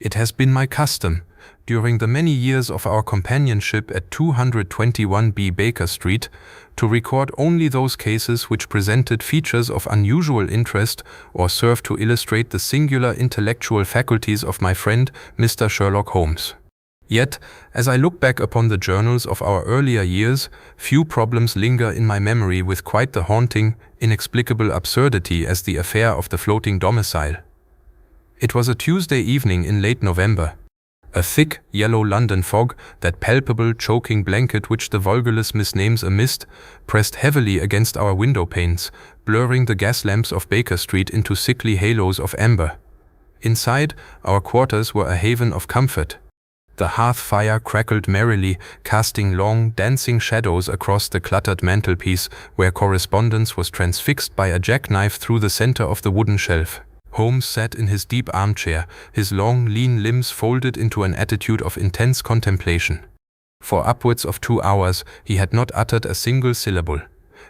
It has been my custom, during the many years of our companionship at 221B Baker Street, to record only those cases which presented features of unusual interest or served to illustrate the singular intellectual faculties of my friend Mr. Sherlock Holmes. Yet, as I look back upon the journals of our earlier years, few problems linger in my memory with quite the haunting, inexplicable absurdity as the affair of the floating domicile. It was a Tuesday evening in late November. A thick, yellow London fog, that palpable, choking blanket which the vulgarist misnames a mist, pressed heavily against our window panes, blurring the gas lamps of Baker Street into sickly halos of amber. Inside, our quarters were a haven of comfort. The hearth fire crackled merrily, casting long, dancing shadows across the cluttered mantelpiece, where correspondence was transfixed by a jackknife through the center of the wooden shelf. Holmes sat in his deep armchair, his long, lean limbs folded into an attitude of intense contemplation. For upwards of 2 hours he had not uttered a single syllable.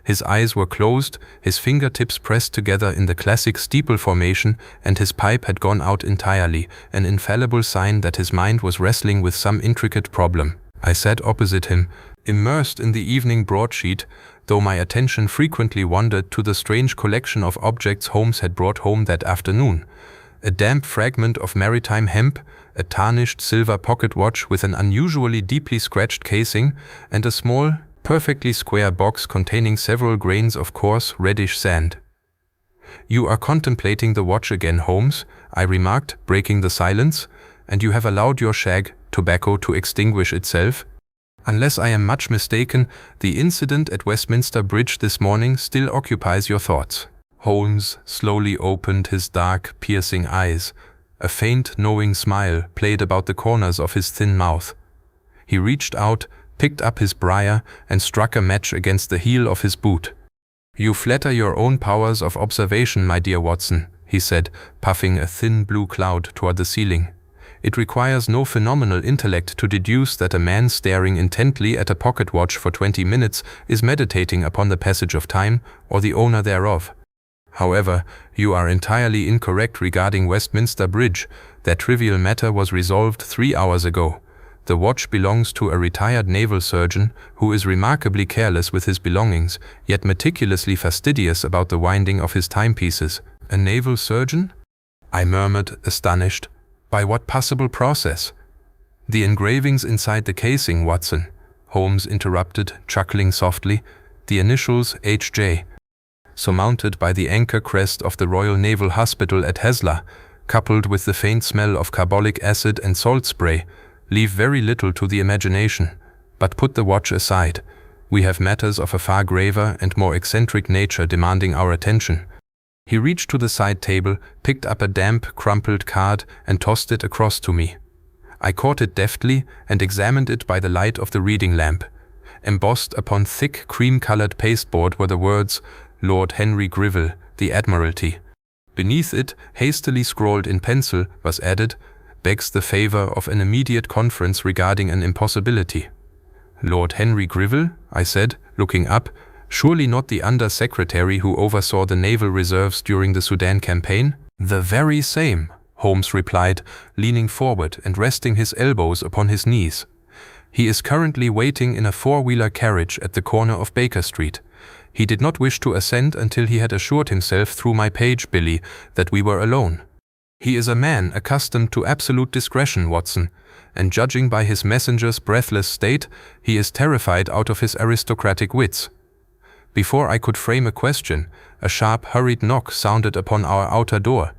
His eyes were closed, his fingertips pressed together in the classic steeple formation, and his pipe had gone out entirely, an infallible sign that his mind was wrestling with some intricate problem. I sat opposite him, immersed in the evening broadsheet, though my attention frequently wandered to the strange collection of objects Holmes had brought home that afternoon. A damp fragment of maritime hemp, a tarnished silver pocket watch with an unusually deeply scratched casing, and a small, perfectly square box containing several grains of coarse, reddish sand. "You are contemplating the watch again, Holmes," I remarked, breaking the silence, "and you have allowed your shag, tobacco, to extinguish itself? Unless I am much mistaken, the incident at Westminster Bridge this morning still occupies your thoughts." Holmes slowly opened his dark, piercing eyes. A faint, knowing smile played about the corners of his thin mouth. He reached out, picked up his briar, and struck a match against the heel of his boot. "You flatter your own powers of observation, my dear Watson," he said, puffing a thin blue cloud toward the ceiling. "It requires no phenomenal intellect to deduce that a man staring intently at a pocket watch for 20 minutes is meditating upon the passage of time or the owner thereof. However, you are entirely incorrect regarding Westminster Bridge. That trivial matter was resolved 3 hours ago. The watch belongs to a retired naval surgeon who is remarkably careless with his belongings, yet meticulously fastidious about the winding of his timepieces." "A naval surgeon?" I murmured, astonished. "By what possible process?" "The engravings inside the casing, Watson," Holmes interrupted, chuckling softly. "The initials H.J., surmounted by the anchor crest of the Royal Naval Hospital at Haslar, coupled with the faint smell of carbolic acid and salt spray, leave very little to the imagination. But put the watch aside. We have matters of a far graver and more eccentric nature demanding our attention." He reached to the side table, picked up a damp, crumpled card, and tossed it across to me. I caught it deftly and examined it by the light of the reading lamp. Embossed upon thick, cream-colored pasteboard were the words, "Lord Henry Greville, the Admiralty." Beneath it, hastily scrawled in pencil, was added, "Begs the favor of an immediate conference regarding an impossibility." "Lord Henry Greville?" I said, looking up. "Surely not the Under-Secretary who oversaw the naval reserves during the Sudan campaign?" "The very same," Holmes replied, leaning forward and resting his elbows upon his knees. "He is currently waiting in a four-wheeler carriage at the corner of Baker Street. He did not wish to ascend until he had assured himself through my page, Billy, that we were alone. He is a man accustomed to absolute discretion, Watson, and judging by his messenger's breathless state, he is terrified out of his aristocratic wits." Before I could frame a question, a sharp, hurried knock sounded upon our outer door.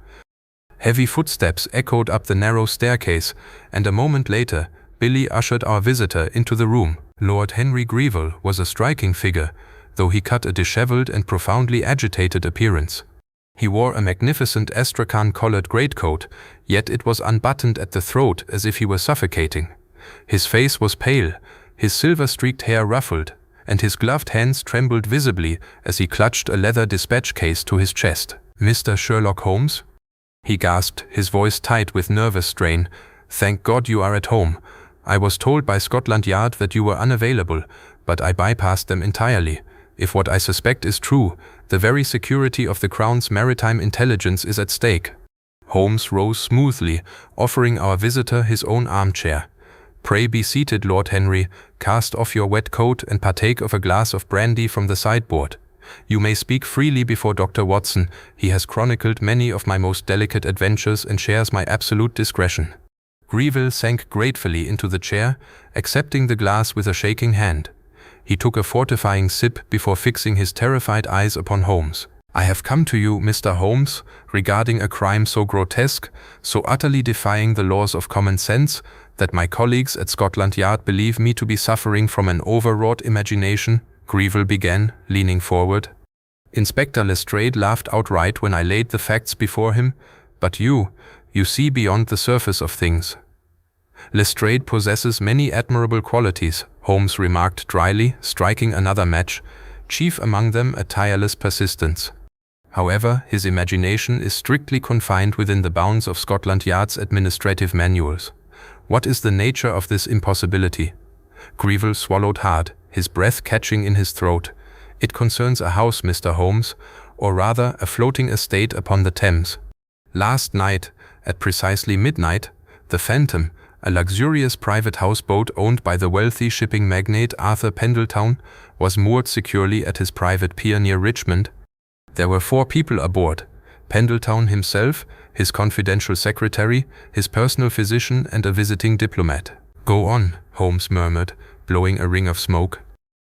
Heavy footsteps echoed up the narrow staircase, and a moment later, Billy ushered our visitor into the room. Lord Henry Greville was a striking figure, though he cut a disheveled and profoundly agitated appearance. He wore a magnificent astrakhan-collared greatcoat, yet it was unbuttoned at the throat as if he were suffocating. His face was pale, his silver-streaked hair ruffled, and his gloved hands trembled visibly as he clutched a leather dispatch case to his chest. "Mr. Sherlock Holmes?" he gasped, his voice tight with nervous strain. "Thank God you are at home. I was told by Scotland Yard that you were unavailable, but I bypassed them entirely. If what I suspect is true, the very security of the Crown's maritime intelligence is at stake." Holmes rose smoothly, offering our visitor his own armchair. "Pray be seated, Lord Henry. Cast off your wet coat and partake of a glass of brandy from the sideboard. You may speak freely before Dr. Watson. He has chronicled many of my most delicate adventures and shares my absolute discretion." Greville sank gratefully into the chair, accepting the glass with a shaking hand. He took a fortifying sip before fixing his terrified eyes upon Holmes. "I have come to you, Mr. Holmes, regarding a crime so grotesque, so utterly defying the laws of common sense, that my colleagues at Scotland Yard believe me to be suffering from an overwrought imagination," Greville began, leaning forward. Inspector Lestrade laughed outright when I laid the facts before him. "But you see beyond the surface of things." "Lestrade possesses many admirable qualities," Holmes remarked dryly, striking another match, "chief among them a tireless persistence. However, his imagination is strictly confined within the bounds of Scotland Yard's administrative manuals. What is the nature of this impossibility?" Greville swallowed hard, his breath catching in his throat. "It concerns a house, Mr. Holmes, or rather a floating estate upon the Thames. Last night, at precisely midnight, the Phantom, a luxurious private houseboat owned by the wealthy shipping magnate Arthur Pendleton, was moored securely at his private pier near Richmond. There were 4 people aboard: Pendleton himself, his confidential secretary, his personal physician, and a visiting diplomat." "Go on," Holmes murmured, blowing a ring of smoke.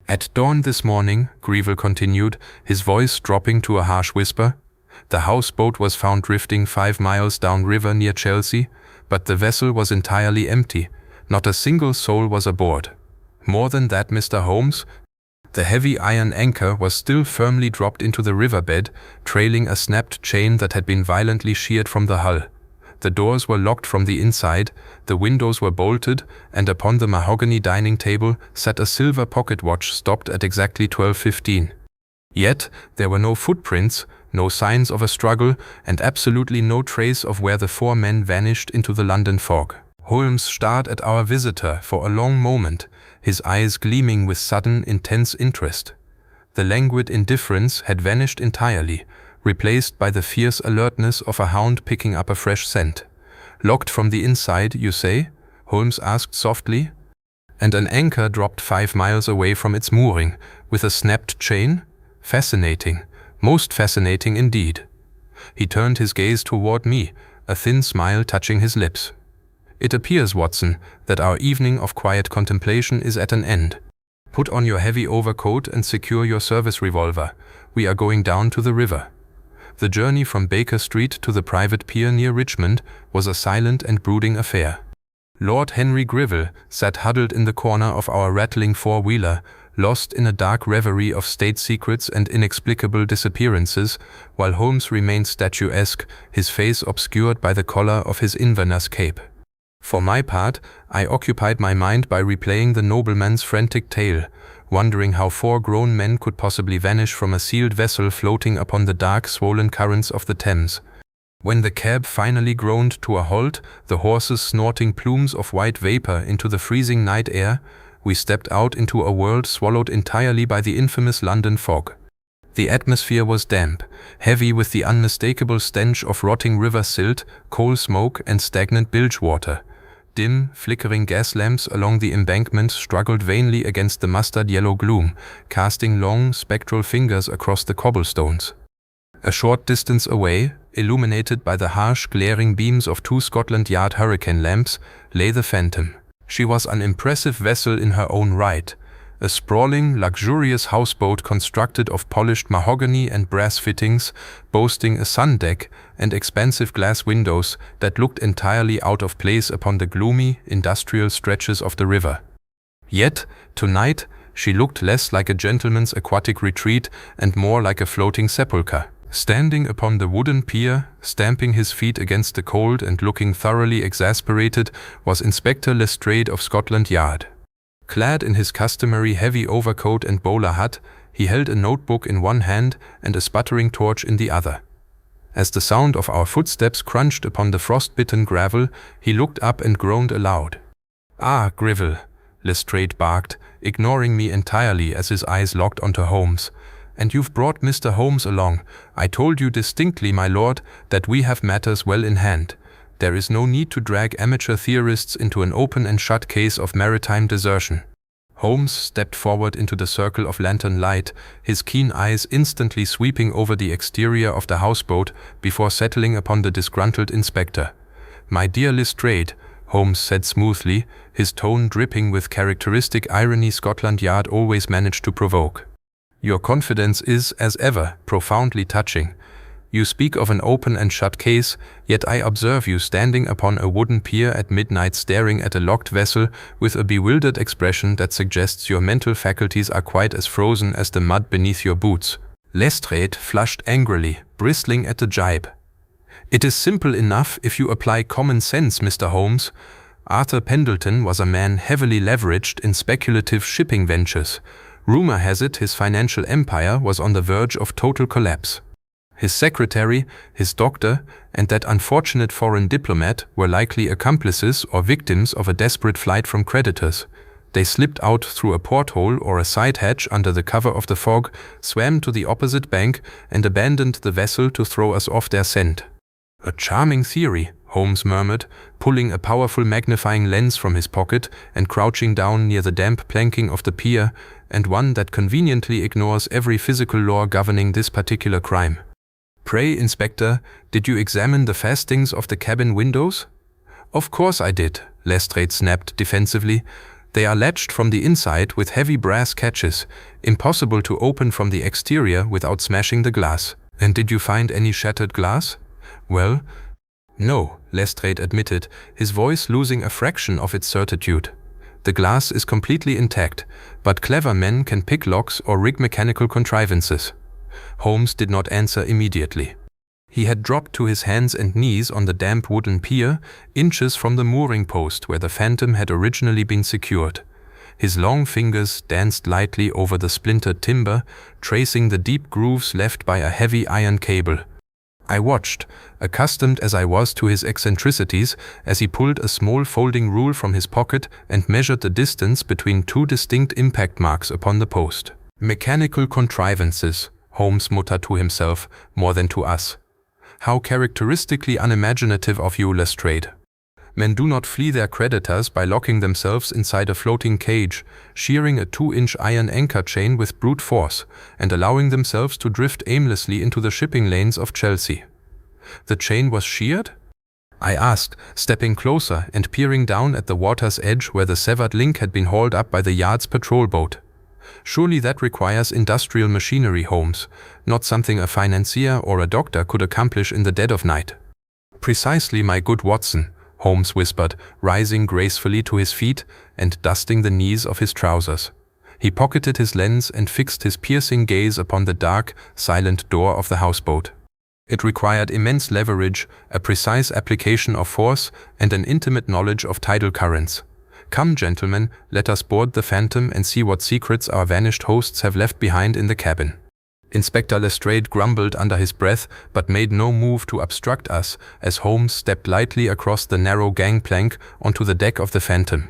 "At dawn this morning," Greville continued, his voice dropping to a harsh whisper, "the houseboat was found drifting 5 miles downriver near Chelsea, but the vessel was entirely empty. Not a single soul was aboard. More than that, Mr. Holmes, the heavy iron anchor was still firmly dropped into the riverbed, trailing a snapped chain that had been violently sheared from the hull. The doors were locked from the inside, the windows were bolted, and upon the mahogany dining table sat a silver pocket watch stopped at exactly 12:15. Yet there were no footprints, no signs of a struggle, and absolutely no trace of where the 4 men vanished into the London fog." Holmes stared at our visitor for a long moment, his eyes gleaming with sudden, intense interest. The languid indifference had vanished entirely, replaced by the fierce alertness of a hound picking up a fresh scent. "Locked from the inside, you say?" Holmes asked softly. "And an anchor dropped 5 miles away from its mooring, with a snapped chain? Fascinating. Most fascinating indeed." He turned his gaze toward me, a thin smile touching his lips. "It appears, Watson, that our evening of quiet contemplation is at an end. Put on your heavy overcoat and secure your service revolver. We are going down to the river." The journey from Baker Street to the private pier near Richmond was a silent and brooding affair. Lord Henry Greville sat huddled in the corner of our rattling 4-wheeler, lost in a dark reverie of state secrets and inexplicable disappearances, while Holmes remained statuesque, his face obscured by the collar of his Inverness cape. For my part, I occupied my mind by replaying the nobleman's frantic tale, wondering how 4 grown men could possibly vanish from a sealed vessel floating upon the dark, swollen currents of the Thames. When the cab finally groaned to a halt, the horses snorting plumes of white vapor into the freezing night air, we stepped out into a world swallowed entirely by the infamous London fog. The atmosphere was damp, heavy with the unmistakable stench of rotting river silt, coal smoke, and stagnant bilge water. Dim, flickering gas lamps along the embankment struggled vainly against the mustard-yellow gloom, casting long, spectral fingers across the cobblestones. A short distance away, illuminated by the harsh, glaring beams of 2 Scotland Yard hurricane lamps, lay the Phantom. She was an impressive vessel in her own right, a sprawling, luxurious houseboat constructed of polished mahogany and brass fittings, boasting a sun deck and expansive glass windows that looked entirely out of place upon the gloomy, industrial stretches of the river. Yet, tonight, she looked less like a gentleman's aquatic retreat and more like a floating sepulchre. Standing upon the wooden pier, stamping his feet against the cold and looking thoroughly exasperated, was Inspector Lestrade of Scotland Yard. Clad in his customary heavy overcoat and bowler hat, he held a notebook in one hand and a sputtering torch in the other. As the sound of our footsteps crunched upon the frost-bitten gravel, he looked up and groaned aloud. "Ah, Greville," Lestrade barked, ignoring me entirely as his eyes locked onto Holmes. And you've brought Mr. Holmes along. I told you distinctly, my lord, that we have matters well in hand. There is no need to drag amateur theorists into an open and shut case of maritime desertion." Holmes stepped forward into the circle of lantern light, his keen eyes instantly sweeping over the exterior of the houseboat before settling upon the disgruntled inspector. "My dear Lestrade," Holmes said smoothly, his tone dripping with characteristic irony Scotland Yard always managed to provoke. "Your confidence is, as ever, profoundly touching. You speak of an open and shut case, yet I observe you standing upon a wooden pier at midnight staring at a locked vessel with a bewildered expression that suggests your mental faculties are quite as frozen as the mud beneath your boots." Lestrade flushed angrily, bristling at the jibe. "It is simple enough if you apply common sense, Mr. Holmes. Arthur Pendleton was a man heavily leveraged in speculative shipping ventures. Rumor has it his financial empire was on the verge of total collapse. His secretary, his doctor, and that unfortunate foreign diplomat were likely accomplices or victims of a desperate flight from creditors. They slipped out through a porthole or a side hatch under the cover of the fog, swam to the opposite bank, and abandoned the vessel to throw us off their scent." "A charming theory," Holmes murmured, pulling a powerful magnifying lens from his pocket and crouching down near the damp planking of the pier, and one that conveniently ignores every physical law governing this particular crime. "Pray, Inspector, did you examine the fastenings of the cabin windows?" "Of course I did," Lestrade snapped defensively. "They are latched from the inside with heavy brass catches, impossible to open from the exterior without smashing the glass." "And did you find any shattered glass?" "Well, no," Lestrade admitted, his voice losing a fraction of its certitude. "The glass is completely intact, but clever men can pick locks or rig mechanical contrivances." Holmes did not answer immediately. He had dropped to his hands and knees on the damp wooden pier, inches from the mooring post where the Phantom had originally been secured. His long fingers danced lightly over the splintered timber, tracing the deep grooves left by a heavy iron cable. I watched, accustomed as I was to his eccentricities, as he pulled a small folding rule from his pocket and measured the distance between two distinct impact marks upon the post. "Mechanical contrivances," Holmes muttered to himself, more than to us. "How characteristically unimaginative of you, Lestrade. Men do not flee their creditors by locking themselves inside a floating cage, shearing a 2-inch iron anchor chain with brute force, and allowing themselves to drift aimlessly into the shipping lanes of Chelsea." "The chain was sheared?" I asked, stepping closer and peering down at the water's edge where the severed link had been hauled up by the yard's patrol boat. "Surely that requires industrial machinery, Holmes, not something a financier or a doctor could accomplish in the dead of night." "Precisely, my good Watson," Holmes whispered, rising gracefully to his feet and dusting the knees of his trousers. He pocketed his lens and fixed his piercing gaze upon the dark, silent door of the houseboat. "It required immense leverage, a precise application of force, and an intimate knowledge of tidal currents. Come, gentlemen, let us board the Phantom and see what secrets our vanished hosts have left behind in the cabin." Inspector Lestrade grumbled under his breath, but made no move to obstruct us as Holmes stepped lightly across the narrow gangplank onto the deck of the Phantom.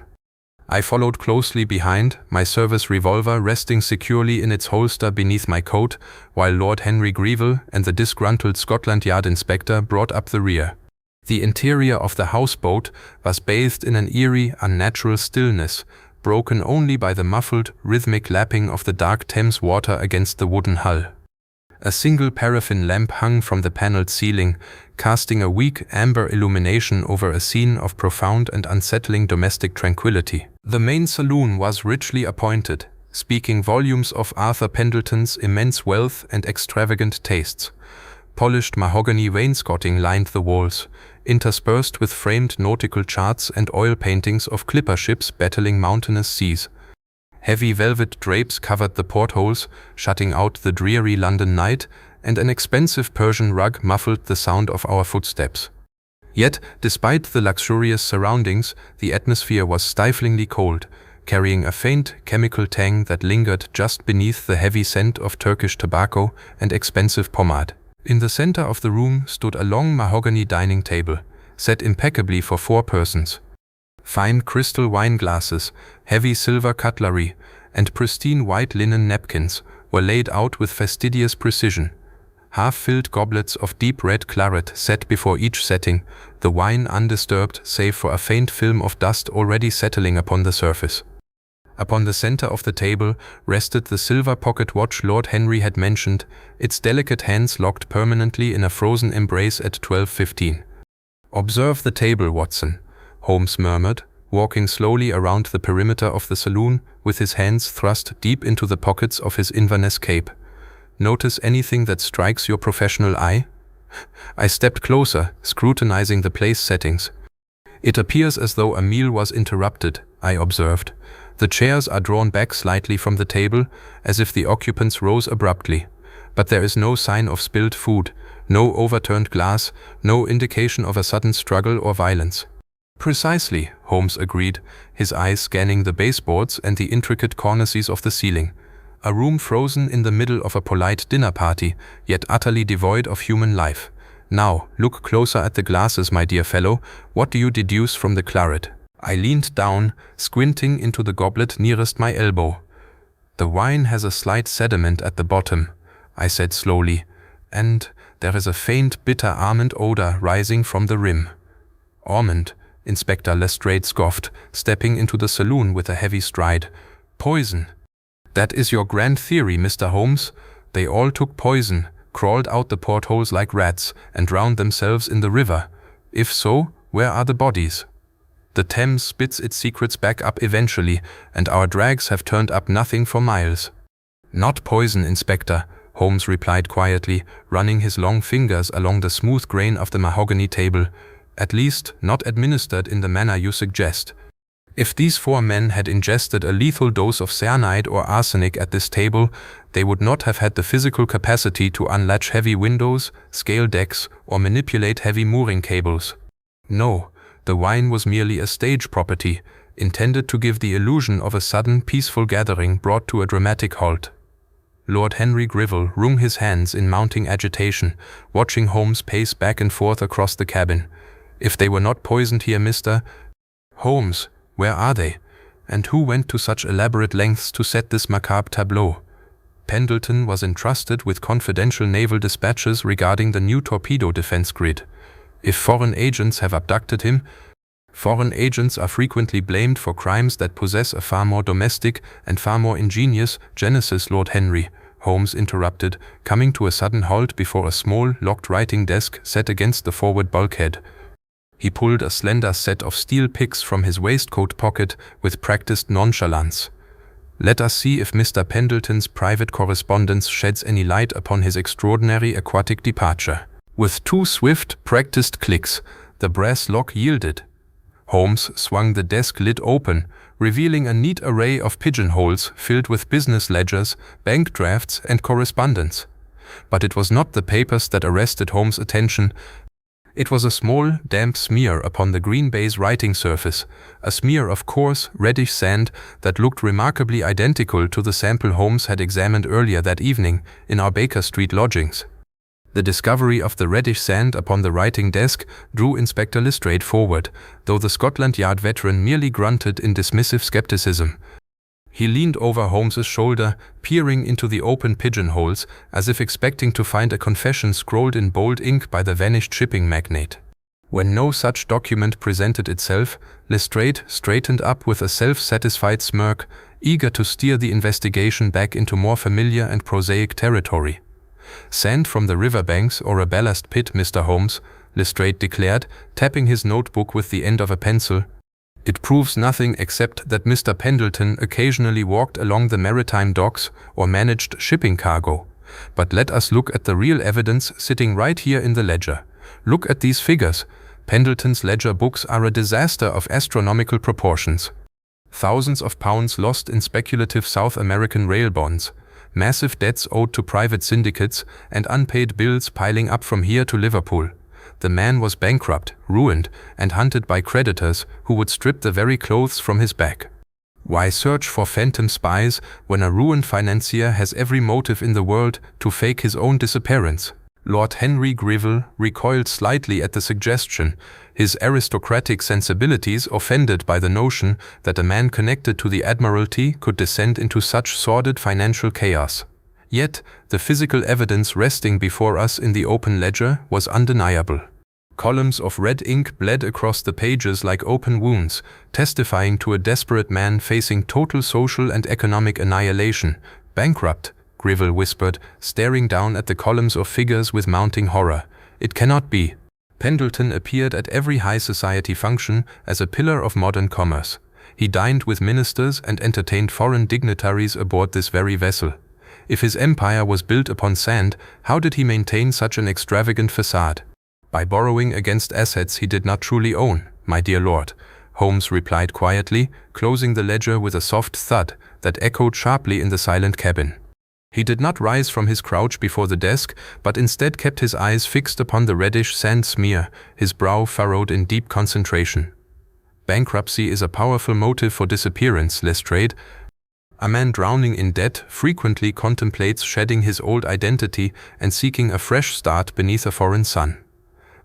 I followed closely behind, my service revolver resting securely in its holster beneath my coat, while Lord Henry Greville and the disgruntled Scotland Yard inspector brought up the rear. The interior of the houseboat was bathed in an eerie, unnatural stillness, broken only by the muffled, rhythmic lapping of the dark Thames water against the wooden hull. A single paraffin lamp hung from the paneled ceiling, casting a weak amber illumination over a scene of profound and unsettling domestic tranquility. The main saloon was richly appointed, speaking volumes of Arthur Pendleton's immense wealth and extravagant tastes. Polished mahogany wainscoting lined the walls, interspersed with framed nautical charts and oil paintings of clipper ships battling mountainous seas. Heavy velvet drapes covered the portholes, shutting out the dreary London night, and an expensive Persian rug muffled the sound of our footsteps. Yet, despite the luxurious surroundings, the atmosphere was stiflingly cold, carrying a faint chemical tang that lingered just beneath the heavy scent of Turkish tobacco and expensive pomade. In the center of the room stood a long mahogany dining table, set impeccably for 4 persons. Fine crystal wine glasses, heavy silver cutlery, and pristine white linen napkins were laid out with fastidious precision. Half-filled goblets of deep red claret set before each setting, the wine undisturbed save for a faint film of dust already settling upon the surface. Upon the center of the table rested the silver pocket watch Lord Henry had mentioned, its delicate hands locked permanently in a frozen embrace at 12:15. "Observe the table, Watson," Holmes murmured, walking slowly around the perimeter of the saloon with his hands thrust deep into the pockets of his Inverness cape. "Notice anything that strikes your professional eye?" I stepped closer, scrutinizing the place settings. "It appears as though a meal was interrupted," I observed. "The chairs are drawn back slightly from the table, as if the occupants rose abruptly. But there is no sign of spilled food, no overturned glass, no indication of a sudden struggle or violence." "Precisely," Holmes agreed, his eyes scanning the baseboards and the intricate cornices of the ceiling. "A room frozen in the middle of a polite dinner party, yet utterly devoid of human life. Now, look closer at the glasses, my dear fellow. What do you deduce from the claret?" I leaned down, squinting into the goblet nearest my elbow. "The wine has a slight sediment at the bottom," I said slowly, "and there is a faint bitter almond odor rising from the rim." "Almond," Inspector Lestrade scoffed, stepping into the saloon with a heavy stride. "Poison." "That is your grand theory, Mr. Holmes. They all took poison, crawled out the portholes like rats, and drowned themselves in the river. If so, where are the bodies? The Thames spits its secrets back up eventually, and our drags have turned up nothing for miles." "Not poison, Inspector," Holmes replied quietly, running his long fingers along the smooth grain of the mahogany table. "At least, not administered in the manner you suggest. If these 4 men had ingested a lethal dose of cyanide or arsenic at this table, they would not have had the physical capacity to unlatch heavy windows, scale decks, or manipulate heavy mooring cables. No, the wine was merely a stage property, intended to give the illusion of a sudden, peaceful gathering brought to a dramatic halt." Lord Henry Greville wrung his hands in mounting agitation, watching Holmes pace back and forth across the cabin. "If they were not poisoned here, Mr. Holmes, where are they? And who went to such elaborate lengths to set this macabre tableau?" Pendleton was entrusted with confidential naval dispatches regarding the new torpedo defense grid. If foreign agents have abducted him, foreign agents are frequently blamed for crimes that possess a far more domestic and far more ingenious genesis, Lord Henry, Holmes interrupted, coming to a sudden halt before a small, locked writing desk set against the forward bulkhead. He pulled a slender set of steel picks from his waistcoat pocket with practiced nonchalance. "Let us see if Mr. Pendleton's private correspondence sheds any light upon his extraordinary aquatic departure." With 2 swift, practiced clicks, the brass lock yielded. Holmes swung the desk lid open, revealing a neat array of pigeonholes filled with business ledgers, bank drafts, and correspondence. But it was not the papers that arrested Holmes' attention. It was a small, damp smear upon the green baize writing surface, a smear of coarse, reddish sand that looked remarkably identical to the sample Holmes had examined earlier that evening in our Baker Street lodgings. The discovery of the reddish sand upon the writing desk drew Inspector Lestrade forward, though the Scotland Yard veteran merely grunted in dismissive skepticism. He leaned over Holmes's shoulder, peering into the open pigeonholes, as if expecting to find a confession scrawled in bold ink by the vanished shipping magnate. When no such document presented itself, Lestrade straightened up with a self-satisfied smirk, eager to steer the investigation back into more familiar and prosaic territory. "Sand from the riverbanks or a ballast pit, Mr. Holmes," Lestrade declared, tapping his notebook with the end of a pencil. "It proves nothing except that Mr. Pendleton occasionally walked along the maritime docks or managed shipping cargo. But let us look at the real evidence sitting right here in the ledger. Look at these figures. Pendleton's ledger books are a disaster of astronomical proportions. Thousands of pounds lost in speculative South American rail bonds, massive debts owed to private syndicates, and unpaid bills piling up from here to Liverpool. The man was bankrupt, ruined, and hunted by creditors who would strip the very clothes from his back. Why search for phantom spies when a ruined financier has every motive in the world to fake his own disappearance?" Lord Henry Greville recoiled slightly at the suggestion, his aristocratic sensibilities offended by the notion that a man connected to the Admiralty could descend into such sordid financial chaos. Yet, the physical evidence resting before us in the open ledger was undeniable. Columns of red ink bled across the pages like open wounds, testifying to a desperate man facing total social and economic annihilation. Bankrupt, Griville whispered, staring down at the columns of figures with mounting horror. It cannot be. Pendleton appeared at every high society function as a pillar of modern commerce. He dined with ministers and entertained foreign dignitaries aboard this very vessel. If his empire was built upon sand, how did he maintain such an extravagant facade? By borrowing against assets he did not truly own, my dear lord, Holmes replied quietly, closing the ledger with a soft thud that echoed sharply in the silent cabin. He did not rise from his crouch before the desk, but instead kept his eyes fixed upon the reddish sand smear, his brow furrowed in deep concentration. Bankruptcy is a powerful motive for disappearance, Lestrade. A man drowning in debt frequently contemplates shedding his old identity and seeking a fresh start beneath a foreign sun.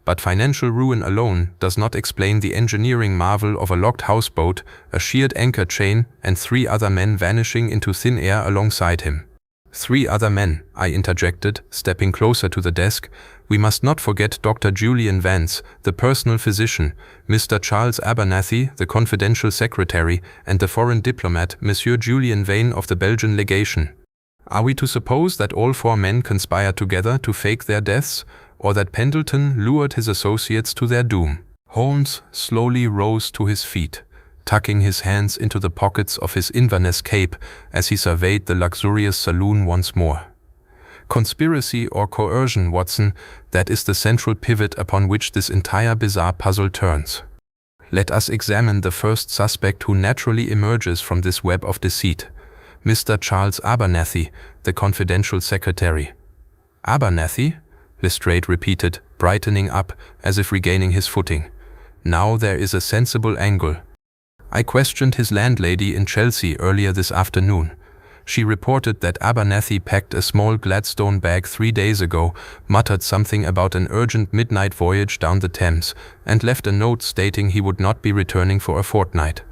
But financial ruin alone does not explain the engineering marvel of a locked houseboat, a sheared anchor chain, and 3 other men vanishing into thin air alongside him. 3 other men, I interjected, stepping closer to the desk. We must not forget Dr. Julian Vance, the personal physician, Mr. Charles Abernathy, the confidential secretary, and the foreign diplomat, Monsieur Julien Vane of the Belgian legation. Are we to suppose that all 4 men conspired together to fake their deaths, or that Pendleton lured his associates to their doom? Holmes slowly rose to his feet, tucking his hands into the pockets of his Inverness cape as he surveyed the luxurious saloon once more. Conspiracy or coercion, Watson, that is the central pivot upon which this entire bizarre puzzle turns. Let us examine the first suspect who naturally emerges from this web of deceit, Mr. Charles Abernathy, the confidential secretary. Abernathy? Lestrade repeated, brightening up as if regaining his footing. Now there is a sensible angle. I questioned his landlady in Chelsea earlier this afternoon. She reported that Abernathy packed a small Gladstone bag 3 days ago, muttered something about an urgent midnight voyage down the Thames, and left a note stating he would not be returning for a fortnight.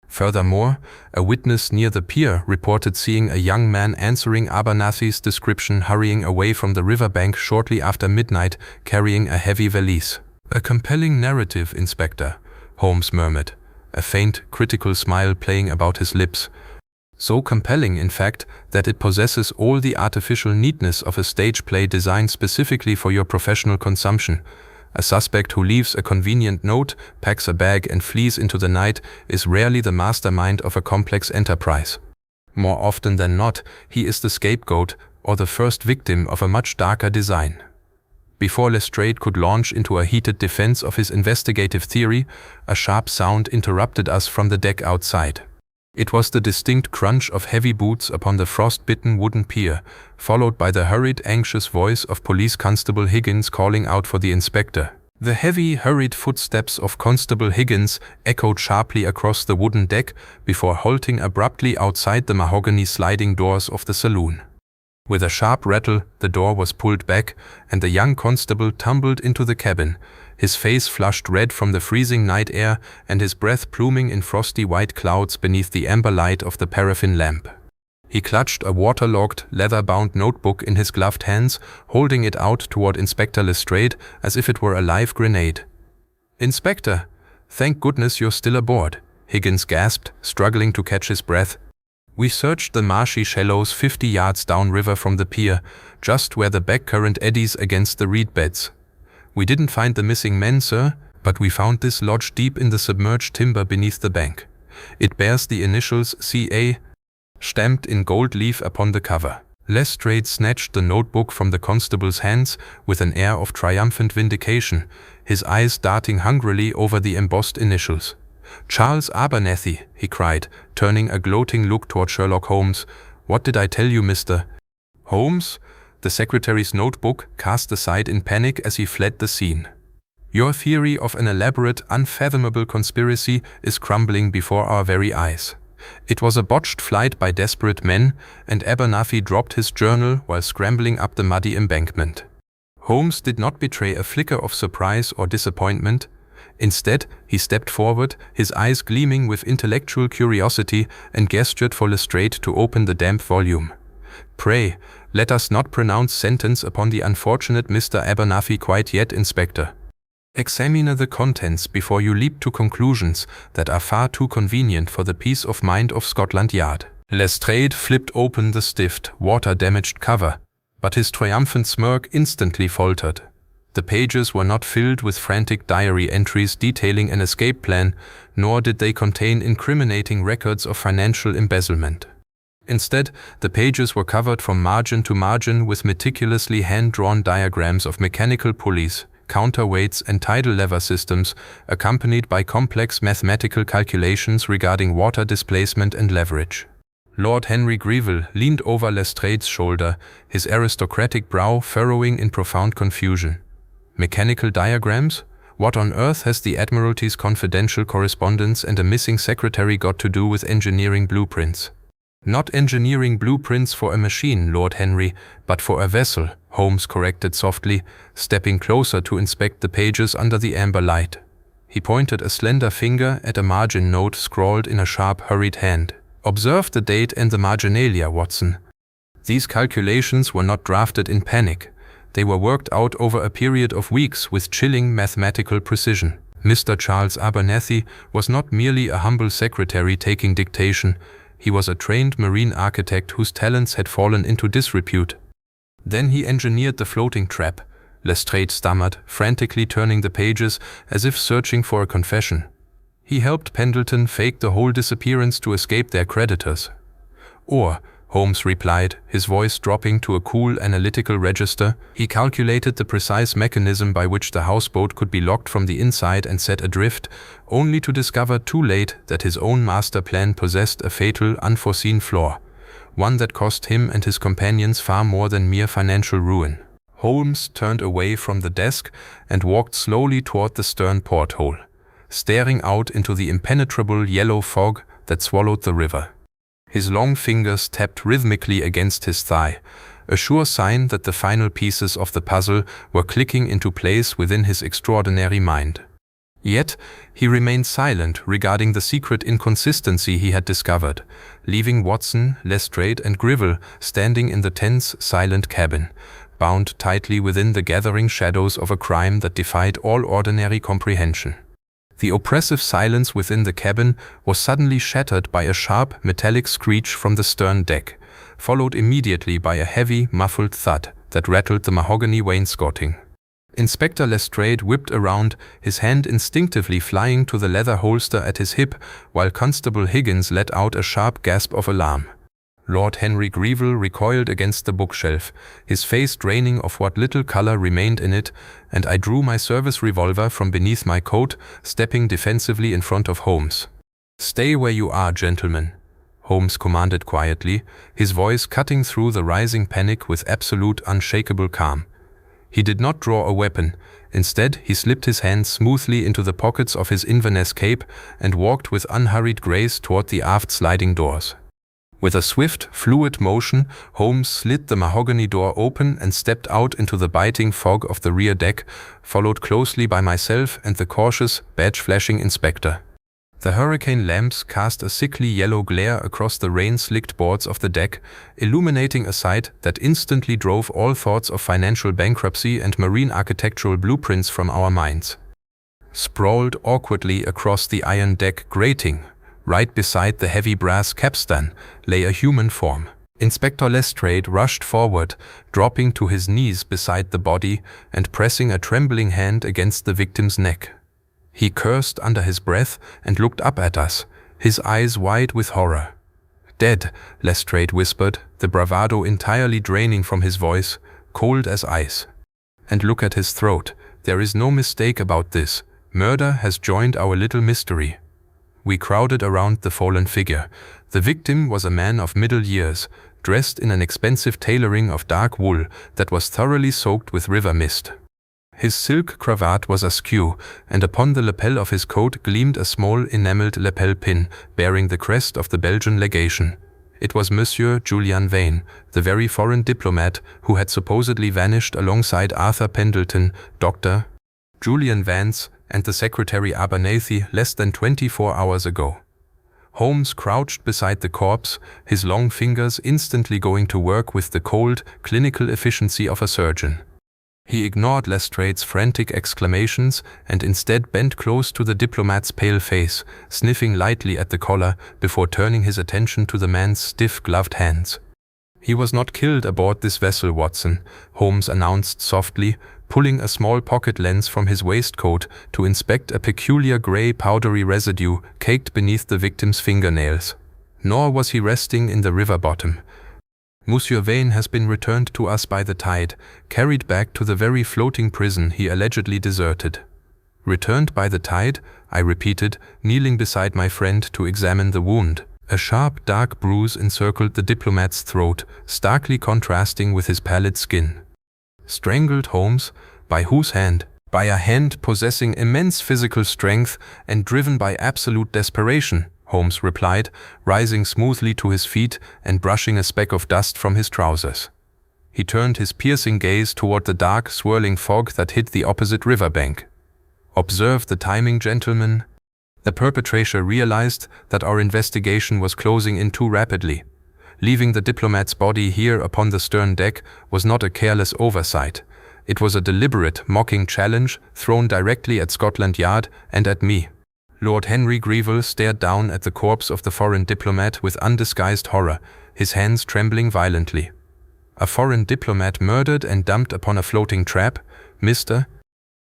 Furthermore, a witness near the pier reported seeing a young man answering Abernathy's description hurrying away from the riverbank shortly after midnight, carrying a heavy valise. A compelling narrative, Inspector, Holmes murmured, a faint, critical smile playing about his lips. So compelling, in fact, that it possesses all the artificial neatness of a stage play designed specifically for your professional consumption. A suspect who leaves a convenient note, packs a bag and flees into the night is rarely the mastermind of a complex enterprise. More often than not, he is the scapegoat or the first victim of a much darker design. Before Lestrade could launch into a heated defense of his investigative theory, a sharp sound interrupted us from the deck outside. It was the distinct crunch of heavy boots upon the frost-bitten wooden pier, followed by the hurried, anxious voice of Police Constable Higgins calling out for the inspector. The heavy, hurried footsteps of Constable Higgins echoed sharply across the wooden deck before halting abruptly outside the mahogany sliding doors of the saloon. With a sharp rattle, the door was pulled back, and the young constable tumbled into the cabin, his face flushed red from the freezing night air and his breath pluming in frosty white clouds beneath the amber light of the paraffin lamp. He clutched a waterlogged, leather-bound notebook in his gloved hands, holding it out toward Inspector Lestrade as if it were a live grenade. "Inspector, thank goodness you're still aboard," Higgins gasped, struggling to catch his breath. "We searched the marshy shallows 50 yards downriver from the pier, just where the back-current eddies against the reed beds. We didn't find the missing men, sir, but we found this lodge deep in the submerged timber beneath the bank. It bears the initials C.A. stamped in gold leaf upon the cover." Lestrade snatched the notebook from the constable's hands with an air of triumphant vindication, his eyes darting hungrily over the embossed initials. "Charles Abernathy," he cried, turning a gloating look toward Sherlock Holmes. "What did I tell you, Mr. Holmes?" The secretary's notebook cast aside in panic as he fled the scene. "Your theory of an elaborate, unfathomable conspiracy is crumbling before our very eyes. It was a botched flight by desperate men, and Abernathy dropped his journal while scrambling up the muddy embankment." Holmes did not betray a flicker of surprise or disappointment. Instead, he stepped forward, his eyes gleaming with intellectual curiosity, and gestured for Lestrade to open the damp volume. Pray, let us not pronounce sentence upon the unfortunate Mr. Abernathy quite yet, Inspector. Examine the contents before you leap to conclusions that are far too convenient for the peace of mind of Scotland Yard." Lestrade flipped open the stiff, water-damaged cover, but his triumphant smirk instantly faltered. The pages were not filled with frantic diary entries detailing an escape plan, nor did they contain incriminating records of financial embezzlement. Instead, the pages were covered from margin to margin with meticulously hand-drawn diagrams of mechanical pulleys, counterweights and tidal lever systems, accompanied by complex mathematical calculations regarding water displacement and leverage. Lord Henry Greville leaned over Lestrade's shoulder, his aristocratic brow furrowing in profound confusion. Mechanical diagrams? What on earth has the Admiralty's confidential correspondence and a missing secretary got to do with engineering blueprints? "Not engineering blueprints for a machine, Lord Henry, but for a vessel," Holmes corrected softly, stepping closer to inspect the pages under the amber light. He pointed a slender finger at a margin note scrawled in a sharp, hurried hand. "Observe the date and the marginalia, Watson. These calculations were not drafted in panic. They were worked out over a period of weeks with chilling mathematical precision. Mr. Charles Abernathy was not merely a humble secretary taking dictation. He was a trained marine architect whose talents had fallen into disrepute. Then he engineered the floating trap," Lestrade stammered, frantically turning the pages as if searching for a confession. "He helped Pendleton fake the whole disappearance to escape their creditors." "Or," Holmes replied, his voice dropping to a cool, analytical register, "he calculated the precise mechanism by which the houseboat could be locked from the inside and set adrift, only to discover too late that his own master plan possessed a fatal, unforeseen flaw, one that cost him and his companions far more than mere financial ruin." Holmes turned away from the desk and walked slowly toward the stern porthole, staring out into the impenetrable yellow fog that swallowed the river. His long fingers tapped rhythmically against his thigh, a sure sign that the final pieces of the puzzle were clicking into place within his extraordinary mind. Yet, he remained silent regarding the secret inconsistency he had discovered, leaving Watson, Lestrade and Greville standing in the tense, silent cabin, bound tightly within the gathering shadows of a crime that defied all ordinary comprehension. The oppressive silence within the cabin was suddenly shattered by a sharp, metallic screech from the stern deck, followed immediately by a heavy, muffled thud that rattled the mahogany wainscoting. Inspector Lestrade whipped around, his hand instinctively flying to the leather holster at his hip, while Constable Higgins let out a sharp gasp of alarm. Lord Henry Greville recoiled against the bookshelf, his face draining of what little color remained in it, and I drew my service revolver from beneath my coat, stepping defensively in front of Holmes. "Stay where you are, gentlemen," Holmes commanded quietly, his voice cutting through the rising panic with absolute, unshakable calm. He did not draw a weapon. Instead, he slipped his hands smoothly into the pockets of his Inverness cape and walked with unhurried grace toward the aft sliding doors. With a swift, fluid motion, Holmes slid the mahogany door open and stepped out into the biting fog of the rear deck, followed closely by myself and the cautious, badge-flashing inspector. The hurricane lamps cast a sickly yellow glare across the rain-slicked boards of the deck, illuminating a sight that instantly drove all thoughts of financial bankruptcy and marine architectural blueprints from our minds. Sprawled awkwardly across the iron deck grating, right beside the heavy brass capstan, lay a human form. Inspector Lestrade rushed forward, dropping to his knees beside the body and pressing a trembling hand against the victim's neck. He cursed under his breath and looked up at us, his eyes wide with horror. "Dead," Lestrade whispered, the bravado entirely draining from his voice, cold as ice. "And look at his throat. There is no mistake about this. Murder has joined our little mystery." We crowded around the fallen figure. The victim was a man of middle years, dressed in an expensive tailoring of dark wool that was thoroughly soaked with river mist. His silk cravat was askew, and upon the lapel of his coat gleamed a small enameled lapel pin bearing the crest of the Belgian legation. It was Monsieur Julian Vane, the very foreign diplomat who had supposedly vanished alongside Arthur Pendleton, Dr. Julian Vance, and the Secretary Abernathy less than 24 hours ago. Holmes crouched beside the corpse, his long fingers instantly going to work with the cold, clinical efficiency of a surgeon. He ignored Lestrade's frantic exclamations and instead bent close to the diplomat's pale face, sniffing lightly at the collar before turning his attention to the man's stiff, gloved hands. "He was not killed aboard this vessel, Watson," Holmes announced softly, pulling a small pocket lens from his waistcoat to inspect a peculiar grey powdery residue caked beneath the victim's fingernails. "Nor was he resting in the river bottom. Monsieur Vane has been returned to us by the tide, carried back to the very floating prison he allegedly deserted." "Returned by the tide?" I repeated, kneeling beside my friend to examine the wound. A sharp, dark bruise encircled the diplomat's throat, starkly contrasting with his pallid skin. "Strangled, Holmes? By whose hand?" "By a hand possessing immense physical strength and driven by absolute desperation," Holmes replied, rising smoothly to his feet and brushing a speck of dust from his trousers. He turned his piercing gaze toward the dark, swirling fog that hid the opposite riverbank. "Observe the timing, gentlemen." The perpetrator realized that our investigation was closing in too rapidly. Leaving the diplomat's body here upon the stern deck was not a careless oversight. It was a deliberate, mocking challenge thrown directly at Scotland Yard and at me. Lord Henry Greville stared down at the corpse of the foreign diplomat with undisguised horror, his hands trembling violently. "A foreign diplomat murdered and dumped upon a floating trap, Mr.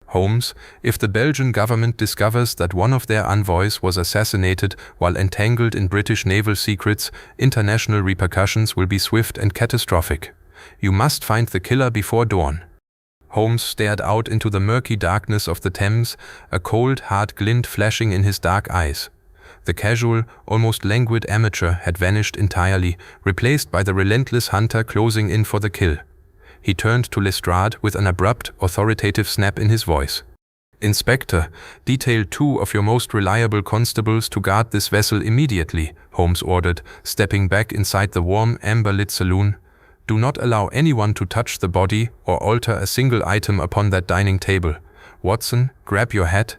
Holmes, if the Belgian government discovers that one of their envoys was assassinated while entangled in British naval secrets, international repercussions will be swift and catastrophic. You must find the killer before dawn." Holmes stared out into the murky darkness of the Thames, a cold, hard glint flashing in his dark eyes. The casual, almost languid amateur had vanished entirely, replaced by the relentless hunter closing in for the kill. He turned to Lestrade with an abrupt, authoritative snap in his voice. "Inspector, detail 2 of your most reliable constables to guard this vessel immediately," Holmes ordered, stepping back inside the warm, amber-lit saloon. "Do not allow anyone to touch the body or alter a single item upon that dining table. Watson, grab your hat.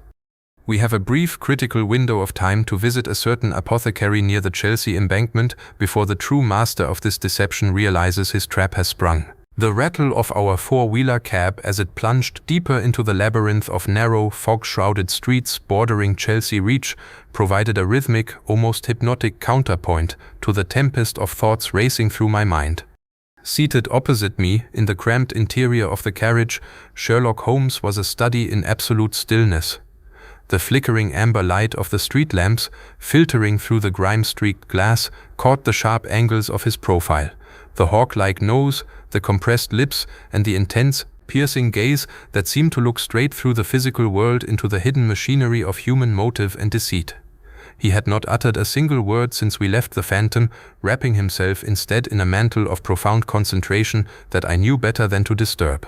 We have a brief, critical window of time to visit a certain apothecary near the Chelsea embankment before the true master of this deception realizes his trap has sprung." The rattle of our four-wheeler cab as it plunged deeper into the labyrinth of narrow, fog-shrouded streets bordering Chelsea Reach provided a rhythmic, almost hypnotic counterpoint to the tempest of thoughts racing through my mind. Seated opposite me in the cramped interior of the carriage, Sherlock Holmes was a study in absolute stillness. The flickering amber light of the street lamps, filtering through the grime-streaked glass, caught the sharp angles of his profile. The hawk-like nose, the compressed lips, and the intense, piercing gaze that seemed to look straight through the physical world into the hidden machinery of human motive and deceit. He had not uttered a single word since we left the Phantom, wrapping himself instead in a mantle of profound concentration that I knew better than to disturb.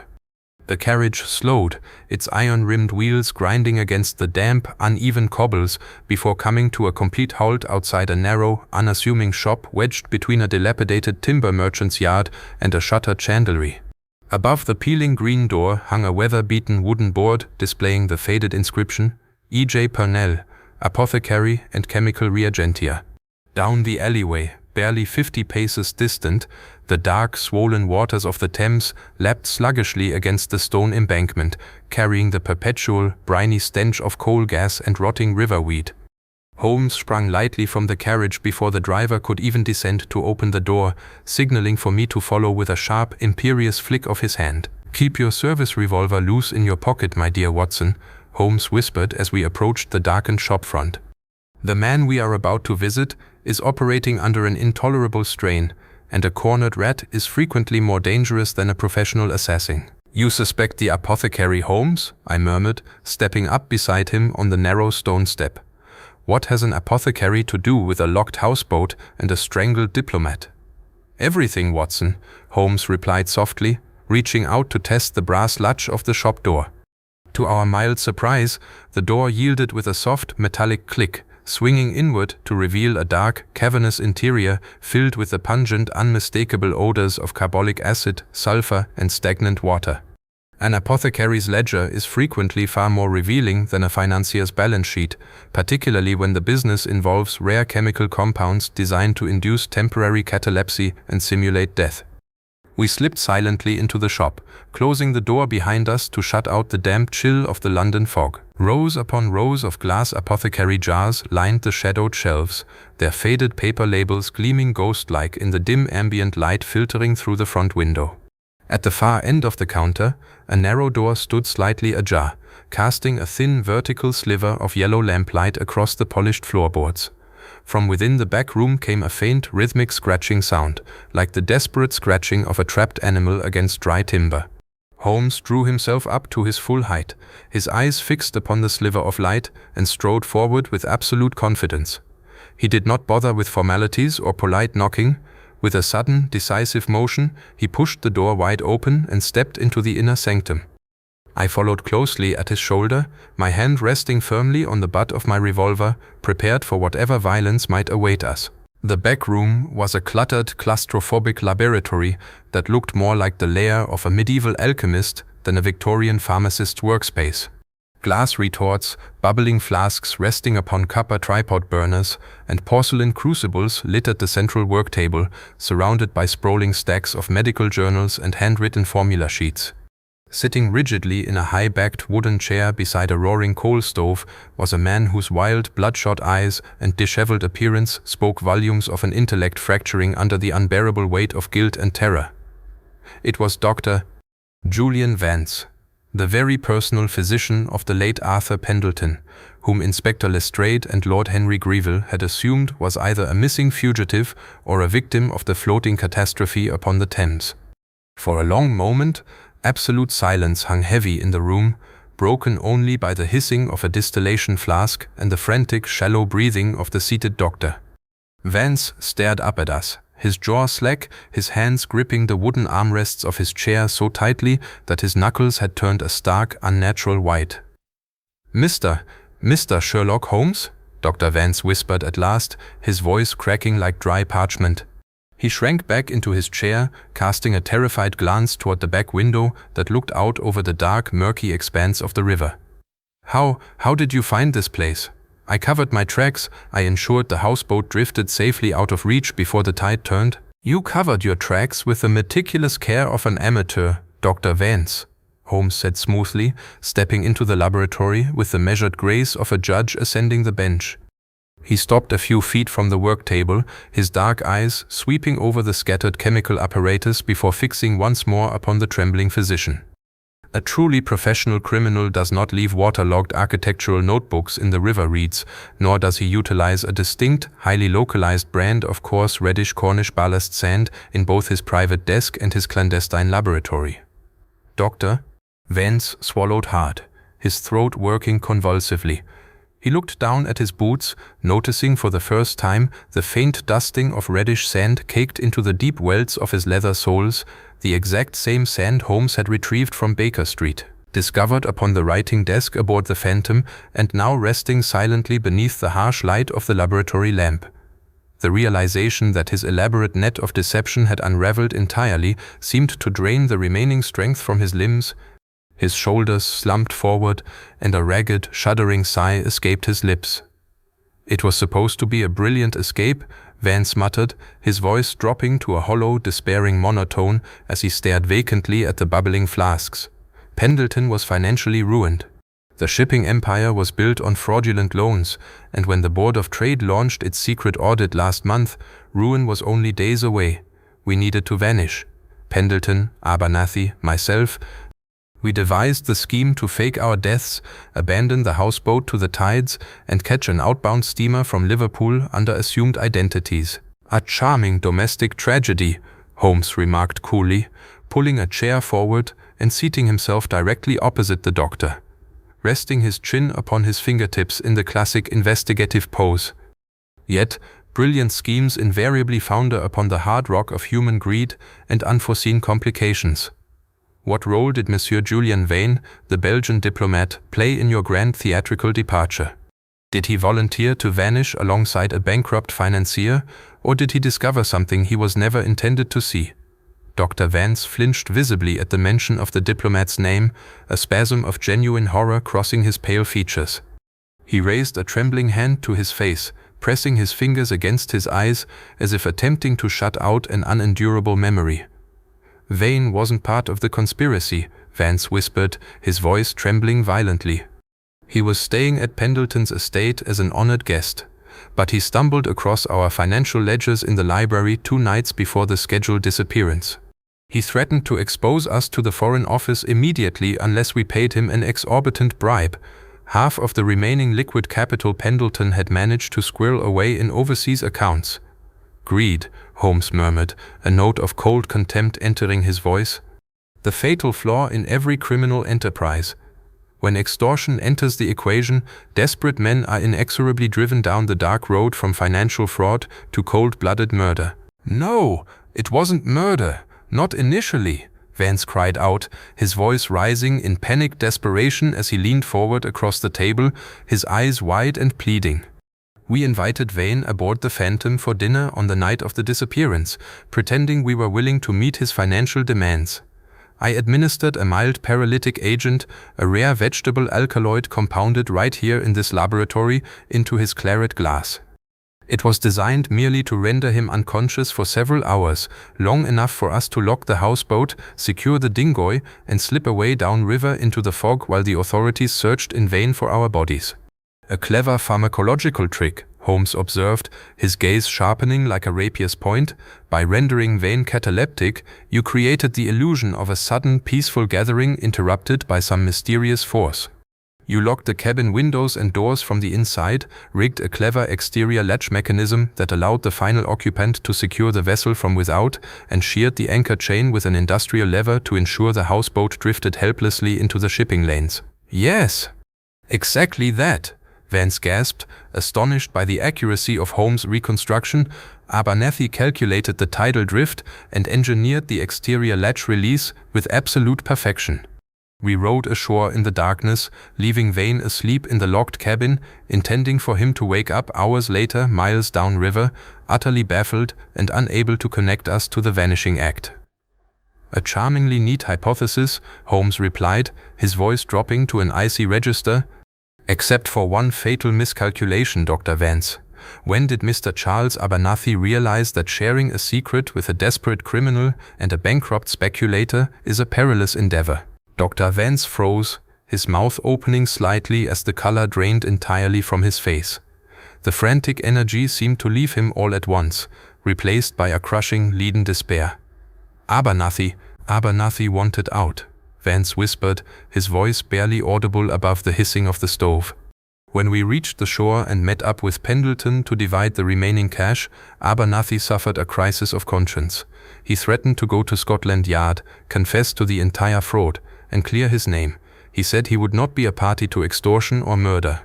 The carriage slowed, its iron-rimmed wheels grinding against the damp, uneven cobbles before coming to a complete halt outside a narrow, unassuming shop wedged between a dilapidated timber merchant's yard and a shuttered chandlery. Above the peeling green door hung a weather-beaten wooden board displaying the faded inscription, E.J. Purnell, Apothecary and Chemical Reagentia. Down the alleyway, barely 50 paces distant, the dark, swollen waters of the Thames lapped sluggishly against the stone embankment, carrying the perpetual, briny stench of coal gas and rotting riverweed. Holmes sprang lightly from the carriage before the driver could even descend to open the door, signaling for me to follow with a sharp, imperious flick of his hand. "Keep your service revolver loose in your pocket, my dear Watson," Holmes whispered as we approached the darkened shop front. "The man we are about to visit is operating under an intolerable strain, and a cornered rat is frequently more dangerous than a professional assassin." "You suspect the apothecary, Holmes?" I murmured, stepping up beside him on the narrow stone step. "What has an apothecary to do with a locked houseboat and a strangled diplomat?" "Everything, Watson," Holmes replied softly, reaching out to test the brass latch of the shop door. To our mild surprise, the door yielded with a soft, metallic click, swinging inward to reveal a dark, cavernous interior filled with the pungent, unmistakable odors of carbolic acid, sulfur, and stagnant water. An apothecary's ledger is frequently far more revealing than a financier's balance sheet, particularly when the business involves rare chemical compounds designed to induce temporary catalepsy and simulate death. We slipped silently into the shop, closing the door behind us to shut out the damp chill of the London fog. Rows upon rows of glass apothecary jars lined the shadowed shelves, their faded paper labels gleaming ghost-like in the dim ambient light filtering through the front window. At the far end of the counter, a narrow door stood slightly ajar, casting a thin vertical sliver of yellow lamplight across the polished floorboards. From within the back room came a faint, rhythmic scratching sound, like the desperate scratching of a trapped animal against dry timber. Holmes drew himself up to his full height, his eyes fixed upon the sliver of light, and strode forward with absolute confidence. He did not bother with formalities or polite knocking. With a sudden, decisive motion, he pushed the door wide open and stepped into the inner sanctum. I followed closely at his shoulder, my hand resting firmly on the butt of my revolver, prepared for whatever violence might await us. The back room was a cluttered, claustrophobic laboratory that looked more like the lair of a medieval alchemist than a Victorian pharmacist's workspace. Glass retorts, bubbling flasks resting upon copper tripod burners, and porcelain crucibles littered the central work table, surrounded by sprawling stacks of medical journals and handwritten formula sheets. Sitting rigidly in a high-backed wooden chair beside a roaring coal stove was a man whose wild, bloodshot eyes and disheveled appearance spoke volumes of an intellect fracturing under the unbearable weight of guilt and terror. It was Dr. Julian Vance, the very personal physician of the late Arthur Pendleton, whom Inspector Lestrade and Lord Henry Greville had assumed was either a missing fugitive or a victim of the floating catastrophe upon the Thames. For a long moment, absolute silence hung heavy in the room, broken only by the hissing of a distillation flask and the frantic, shallow breathing of the seated doctor. Vance stared up at us, his jaw slack, his hands gripping the wooden armrests of his chair so tightly that his knuckles had turned a stark, unnatural white. Mr. Sherlock Holmes?" Dr. Vance whispered at last, his voice cracking like dry parchment. He shrank back into his chair, casting a terrified glance toward the back window that looked out over the dark, murky expanse of the river. How did you find this place?" "I covered my tracks. I ensured the houseboat drifted safely out of reach before the tide turned." "You covered your tracks with the meticulous care of an amateur, Dr. Vance," Holmes said smoothly, stepping into the laboratory with the measured grace of a judge ascending the bench. He stopped a few feet from the work table, his dark eyes sweeping over the scattered chemical apparatus before fixing once more upon the trembling physician. "A truly professional criminal does not leave waterlogged architectural notebooks in the river reeds, nor does he utilize a distinct, highly localized brand of coarse reddish Cornish ballast sand in both his private desk and his clandestine laboratory." Dr. Vance swallowed hard, his throat working convulsively. He looked down at his boots, noticing for the first time the faint dusting of reddish sand caked into the deep welts of his leather soles, the exact same sand Holmes had retrieved from Baker Street, discovered upon the writing desk aboard the Phantom, and now resting silently beneath the harsh light of the laboratory lamp. The realization that his elaborate net of deception had unraveled entirely seemed to drain the remaining strength from his limbs. His shoulders slumped forward, and a ragged, shuddering sigh escaped his lips. "It was supposed to be a brilliant escape," Vance muttered, his voice dropping to a hollow, despairing monotone as he stared vacantly at the bubbling flasks. Pendleton was financially ruined. The shipping empire was built on fraudulent loans, and when the Board of Trade launched its secret audit last month, ruin was only days away. We needed to vanish. Pendleton, Abernathy, myself. We devised the scheme to fake our deaths, abandon the houseboat to the tides, and catch an outbound steamer from Liverpool under assumed identities. "A charming domestic tragedy," Holmes remarked coolly, pulling a chair forward and seating himself directly opposite the doctor, resting his chin upon his fingertips in the classic investigative pose. Yet, brilliant schemes invariably founder upon the hard rock of human greed and unforeseen complications. What role did Monsieur Julian Vane, the Belgian diplomat, play in your grand theatrical departure? Did he volunteer to vanish alongside a bankrupt financier, or did he discover something he was never intended to see? Dr. Vance flinched visibly at the mention of the diplomat's name, a spasm of genuine horror crossing his pale features. He raised a trembling hand to his face, pressing his fingers against his eyes as if attempting to shut out an unendurable memory. "Vane wasn't part of the conspiracy," Vance whispered, his voice trembling violently. "He was staying at Pendleton's estate as an honored guest, but he stumbled across our financial ledgers in the library 2 nights before the scheduled disappearance. He threatened to expose us to the Foreign Office immediately unless we paid him an exorbitant bribe, half of the remaining liquid capital Pendleton had managed to squirrel away in overseas accounts." "Greed," Holmes murmured, a note of cold contempt entering his voice. "The fatal flaw in every criminal enterprise. When extortion enters the equation, desperate men are inexorably driven down the dark road from financial fraud to cold-blooded murder." "No, it wasn't murder. Not initially," Vance cried out, his voice rising in panicked desperation as he leaned forward across the table, his eyes wide and pleading. "We invited Vane aboard the Phantom for dinner on the night of the disappearance, pretending we were willing to meet his financial demands. I administered a mild paralytic agent, a rare vegetable alkaloid compounded right here in this laboratory, into his claret glass. It was designed merely to render him unconscious for several hours, long enough for us to lock the houseboat, secure the dinghy, and slip away downriver into the fog while the authorities searched in vain for our bodies." "A clever pharmacological trick," Holmes observed, his gaze sharpening like a rapier's point. "By rendering Vane cataleptic, you created the illusion of a sudden, peaceful gathering interrupted by some mysterious force. You locked the cabin windows and doors from the inside, rigged a clever exterior latch mechanism that allowed the final occupant to secure the vessel from without, and sheared the anchor chain with an industrial lever to ensure the houseboat drifted helplessly into the shipping lanes." "Yes, exactly that," Vance gasped, astonished by the accuracy of Holmes' reconstruction. "Abernathy calculated the tidal drift and engineered the exterior latch release with absolute perfection. We rowed ashore in the darkness, leaving Vane asleep in the locked cabin, intending for him to wake up hours later miles downriver, utterly baffled and unable to connect us to the vanishing act." "A charmingly neat hypothesis," Holmes replied, his voice dropping to an icy register. "Except for one fatal miscalculation, Dr. Vance. When did Mr. Charles Abernathy realize that sharing a secret with a desperate criminal and a bankrupt speculator is a perilous endeavor?" Dr. Vance froze, his mouth opening slightly as the color drained entirely from his face. The frantic energy seemed to leave him all at once, replaced by a crushing, leaden despair. Abernathy wanted out," Vance whispered, his voice barely audible above the hissing of the stove. "When we reached the shore and met up with Pendleton to divide the remaining cash, Abernathy suffered a crisis of conscience. He threatened to go to Scotland Yard, confess to the entire fraud, and clear his name. He said he would not be a party to extortion or murder.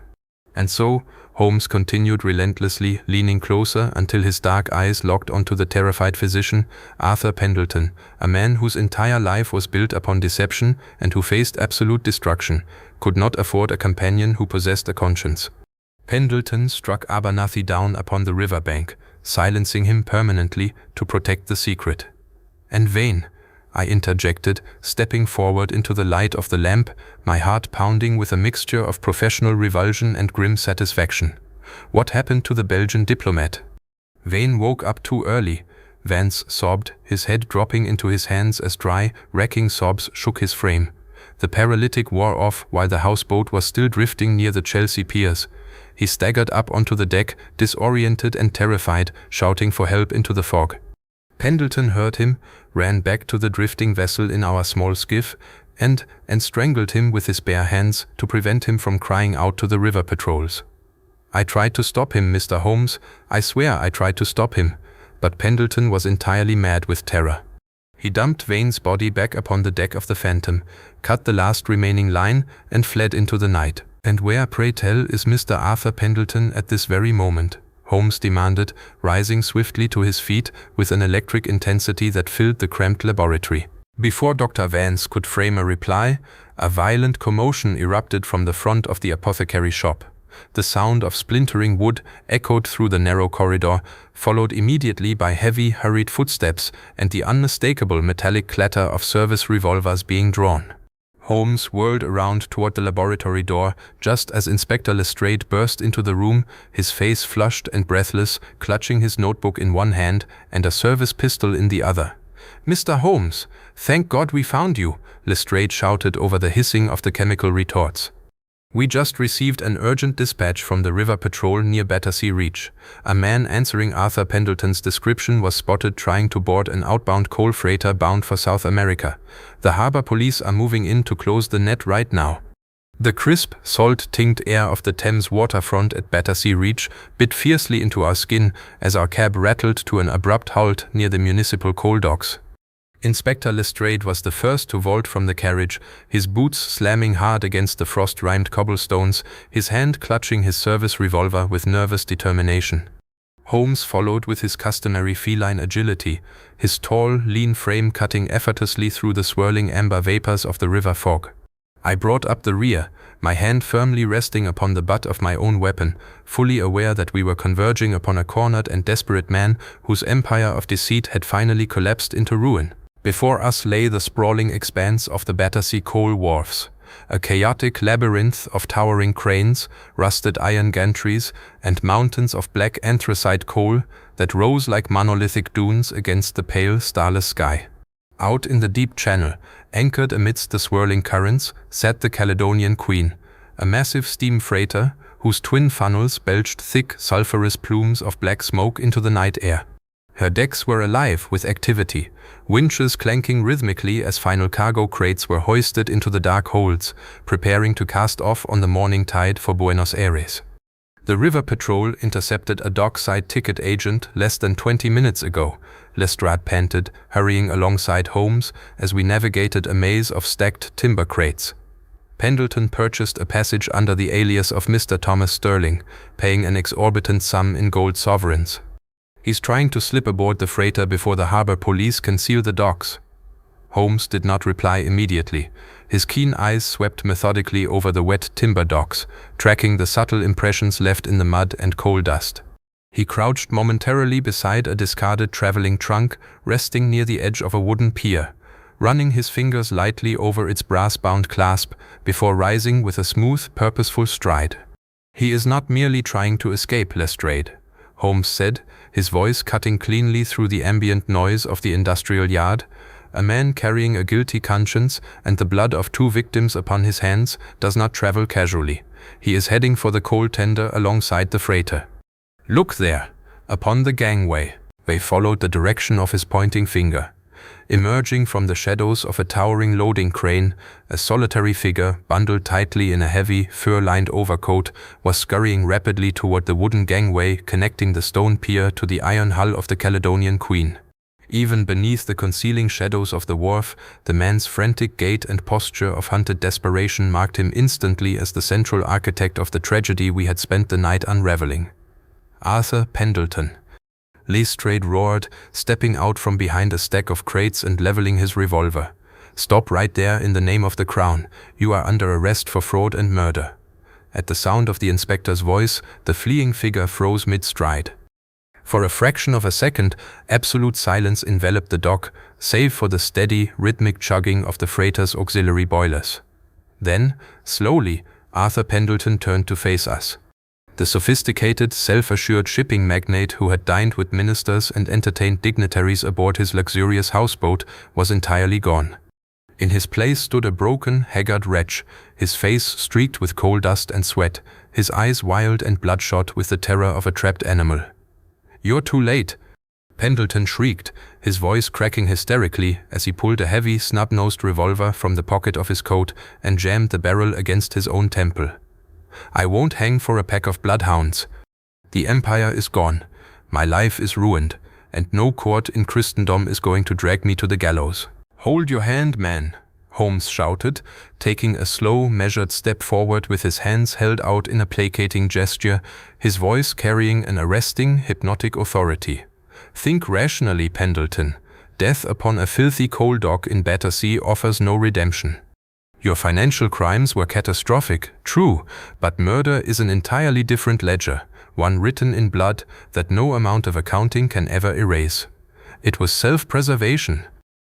And so," Holmes continued relentlessly, leaning closer until his dark eyes locked onto the terrified physician, "Arthur Pendleton, a man whose entire life was built upon deception and who faced absolute destruction, could not afford a companion who possessed a conscience. Pendleton struck Abernathy down upon the riverbank, silencing him permanently to protect the secret." "And Vane," I interjected, stepping forward into the light of the lamp, my heart pounding with a mixture of professional revulsion and grim satisfaction. "What happened to the Belgian diplomat?" "Vane woke up too early," Vance sobbed, his head dropping into his hands as dry, racking sobs shook his frame. "The paralytic wore off while the houseboat was still drifting near the Chelsea piers. He staggered up onto the deck, disoriented and terrified, shouting for help into the fog. Pendleton heard him, ran back to the drifting vessel in our small skiff, and strangled him with his bare hands to prevent him from crying out to the river patrols. I tried to stop him, Mr. Holmes. I swear I tried to stop him, but Pendleton was entirely mad with terror. He dumped Vane's body back upon the deck of the Phantom, cut the last remaining line, and fled into the night." "And where, pray tell, is Mr. Arthur Pendleton at this very moment?" Holmes demanded, rising swiftly to his feet with an electric intensity that filled the cramped laboratory. Before Dr. Vance could frame a reply, a violent commotion erupted from the front of the apothecary shop. The sound of splintering wood echoed through the narrow corridor, followed immediately by heavy, hurried footsteps and the unmistakable metallic clatter of service revolvers being drawn. Holmes whirled around toward the laboratory door just as Inspector Lestrade burst into the room, his face flushed and breathless, clutching his notebook in one hand and a service pistol in the other. "Mr. Holmes, thank God we found you," Lestrade shouted over the hissing of the chemical retorts. "We just received an urgent dispatch from the River Patrol near Battersea Reach. A man answering Arthur Pendleton's description was spotted trying to board an outbound coal freighter bound for South America. The harbor police are moving in to close the net right now." The crisp, salt-tinged air of the Thames waterfront at Battersea Reach bit fiercely into our skin as our cab rattled to an abrupt halt near the municipal coal docks. Inspector Lestrade was the first to vault from the carriage, his boots slamming hard against the frost-rimed cobblestones, his hand clutching his service revolver with nervous determination. Holmes followed with his customary feline agility, his tall, lean frame cutting effortlessly through the swirling amber vapors of the river fog. I brought up the rear, my hand firmly resting upon the butt of my own weapon, fully aware that we were converging upon a cornered and desperate man whose empire of deceit had finally collapsed into ruin. Before us lay the sprawling expanse of the Battersea coal wharfs, a chaotic labyrinth of towering cranes, rusted iron gantries, and mountains of black anthracite coal that rose like monolithic dunes against the pale, starless sky. Out in the deep channel, anchored amidst the swirling currents, sat the Caledonian Queen, a massive steam freighter whose twin funnels belched thick, sulphurous plumes of black smoke into the night air. Her decks were alive with activity, winches clanking rhythmically as final cargo crates were hoisted into the dark holds, preparing to cast off on the morning tide for Buenos Aires. "The River Patrol intercepted a dockside ticket agent less than 20 minutes ago," Lestrade panted, hurrying alongside Holmes as we navigated a maze of stacked timber crates. Pendleton purchased a passage under the alias of Mr. Thomas Sterling, paying an exorbitant sum in gold sovereigns. "He's trying to slip aboard the freighter before the harbor police can seal the docks." Holmes did not reply immediately. His keen eyes swept methodically over the wet timber docks, tracking the subtle impressions left in the mud and coal dust. He crouched momentarily beside a discarded traveling trunk resting near the edge of a wooden pier, running his fingers lightly over its brass-bound clasp before rising with a smooth, purposeful stride. "He is not merely trying to escape, Lestrade," Holmes said, his voice cutting cleanly through the ambient noise of the industrial yard. "A man carrying a guilty conscience and the blood of 2 victims upon his hands does not travel casually. He is heading for the coal tender alongside the freighter. Look there, upon the gangway." They followed the direction of his pointing finger. Emerging from the shadows of a towering loading crane, a solitary figure, bundled tightly in a heavy, fur-lined overcoat, was scurrying rapidly toward the wooden gangway connecting the stone pier to the iron hull of the Caledonian Queen. Even beneath the concealing shadows of the wharf, the man's frantic gait and posture of hunted desperation marked him instantly as the central architect of the tragedy we had spent the night unraveling. "Arthur Pendleton," Lestrade roared, stepping out from behind a stack of crates and leveling his revolver. "Stop right there in the name of the Crown. You are under arrest for fraud and murder." At the sound of the inspector's voice, the fleeing figure froze mid-stride. For a fraction of a second, absolute silence enveloped the dock, save for the steady, rhythmic chugging of the freighter's auxiliary boilers. Then, slowly, Arthur Pendleton turned to face us. The sophisticated, self-assured shipping magnate who had dined with ministers and entertained dignitaries aboard his luxurious houseboat was entirely gone. In his place stood a broken, haggard wretch, his face streaked with coal dust and sweat, his eyes wild and bloodshot with the terror of a trapped animal. "You're too late," Pendleton shrieked, his voice cracking hysterically as he pulled a heavy, snub-nosed revolver from the pocket of his coat and jammed the barrel against his own temple. "I won't hang for a pack of bloodhounds. The empire is gone, my life is ruined, and no court in Christendom is going to drag me to the gallows." "Hold your hand, man," Holmes shouted, taking a slow, measured step forward with his hands held out in a placating gesture, his voice carrying an arresting, hypnotic authority. "Think rationally, Pendleton. Death upon a filthy coal dock in Battersea offers no redemption. Your financial crimes were catastrophic, true, but murder is an entirely different ledger, one written in blood that no amount of accounting can ever erase. It was self-preservation.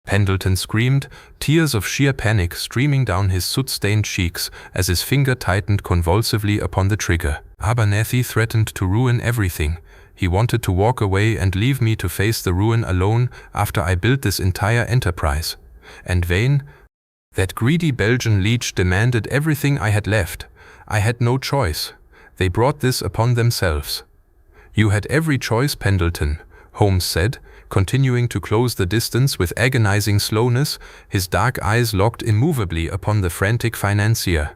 Pendleton screamed, tears of sheer panic streaming down his soot-stained cheeks as his finger tightened convulsively upon the trigger. Abernathy threatened to ruin everything. He wanted to walk away and leave me to face the ruin alone after I built this entire enterprise. And Vane? That greedy Belgian leech demanded everything I had left. I had no choice. They brought this upon themselves. You had every choice, Pendleton, Holmes said, continuing to close the distance with agonizing slowness, his dark eyes locked immovably upon the frantic financier.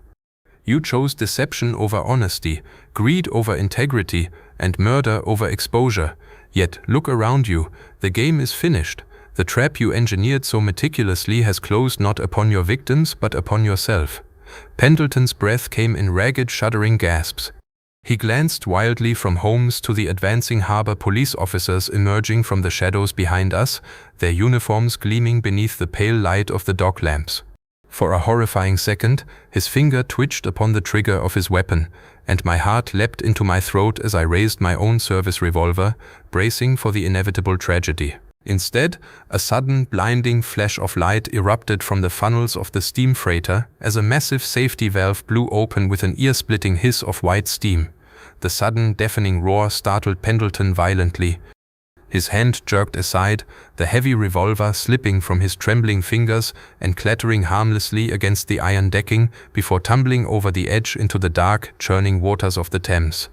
You chose deception over honesty, greed over integrity, and murder over exposure. Yet, look around you, the game is finished. The trap you engineered so meticulously has closed not upon your victims but upon yourself. Pendleton's breath came in ragged, shuddering gasps. He glanced wildly from Holmes to the advancing harbor police officers emerging from the shadows behind us, their uniforms gleaming beneath the pale light of the dock lamps. For a horrifying second, his finger twitched upon the trigger of his weapon, and my heart leapt into my throat as I raised my own service revolver, bracing for the inevitable tragedy. Instead, a sudden, blinding flash of light erupted from the funnels of the steam freighter as a massive safety valve blew open with an ear-splitting hiss of white steam. The sudden, deafening roar startled Pendleton violently. His hand jerked aside, the heavy revolver slipping from his trembling fingers and clattering harmlessly against the iron decking before tumbling over the edge into the dark, churning waters of the Thames.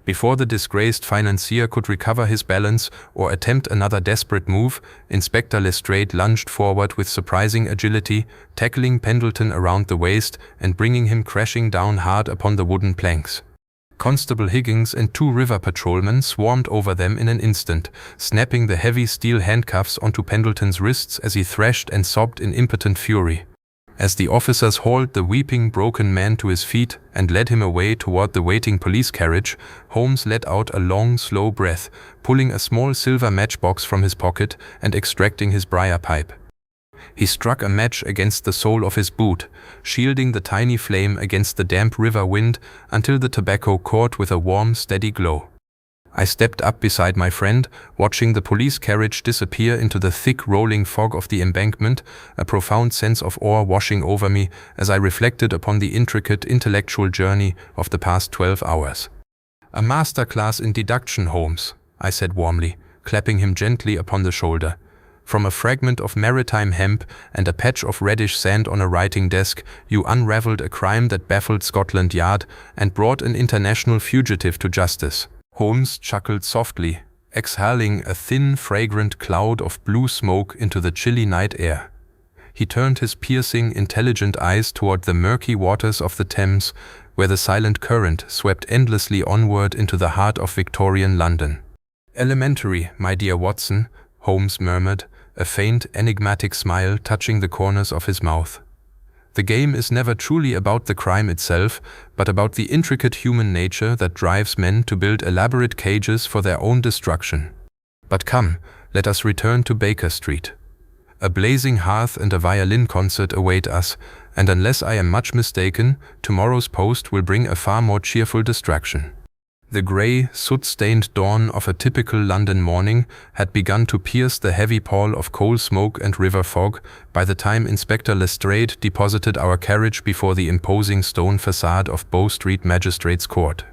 Before the disgraced financier could recover his balance or attempt another desperate move, Inspector Lestrade lunged forward with surprising agility, tackling Pendleton around the waist and bringing him crashing down hard upon the wooden planks. Constable Higgins and 2 river patrolmen swarmed over them in an instant, snapping the heavy steel handcuffs onto Pendleton's wrists as he thrashed and sobbed in impotent fury. As the officers hauled the weeping, broken man to his feet and led him away toward the waiting police carriage, Holmes let out a long, slow breath, pulling a small silver matchbox from his pocket and extracting his briar pipe. He struck a match against the sole of his boot, shielding the tiny flame against the damp river wind until the tobacco caught with a warm, steady glow. I stepped up beside my friend, watching the police carriage disappear into the thick rolling fog of the embankment, a profound sense of awe washing over me as I reflected upon the intricate intellectual journey of the past 12 hours. "A masterclass in deduction, Holmes," I said warmly, clapping him gently upon the shoulder. From a fragment of maritime hemp and a patch of reddish sand on a writing desk, you unraveled a crime that baffled Scotland Yard and brought an international fugitive to justice. Holmes chuckled softly, exhaling a thin, fragrant cloud of blue smoke into the chilly night air. He turned his piercing, intelligent eyes toward the murky waters of the Thames, where the silent current swept endlessly onward into the heart of Victorian London. "Elementary, my dear Watson," Holmes murmured, a faint, enigmatic smile touching the corners of his mouth. "The game is never truly about the crime itself, but about the intricate human nature that drives men to build elaborate cages for their own destruction. But come, let us return to Baker Street. A blazing hearth and a violin concert await us, and unless I am much mistaken, tomorrow's post will bring a far more cheerful distraction." The grey, soot-stained dawn of a typical London morning had begun to pierce the heavy pall of coal smoke and river fog by the time Inspector Lestrade deposited our carriage before the imposing stone facade of Bow Street Magistrates' Court.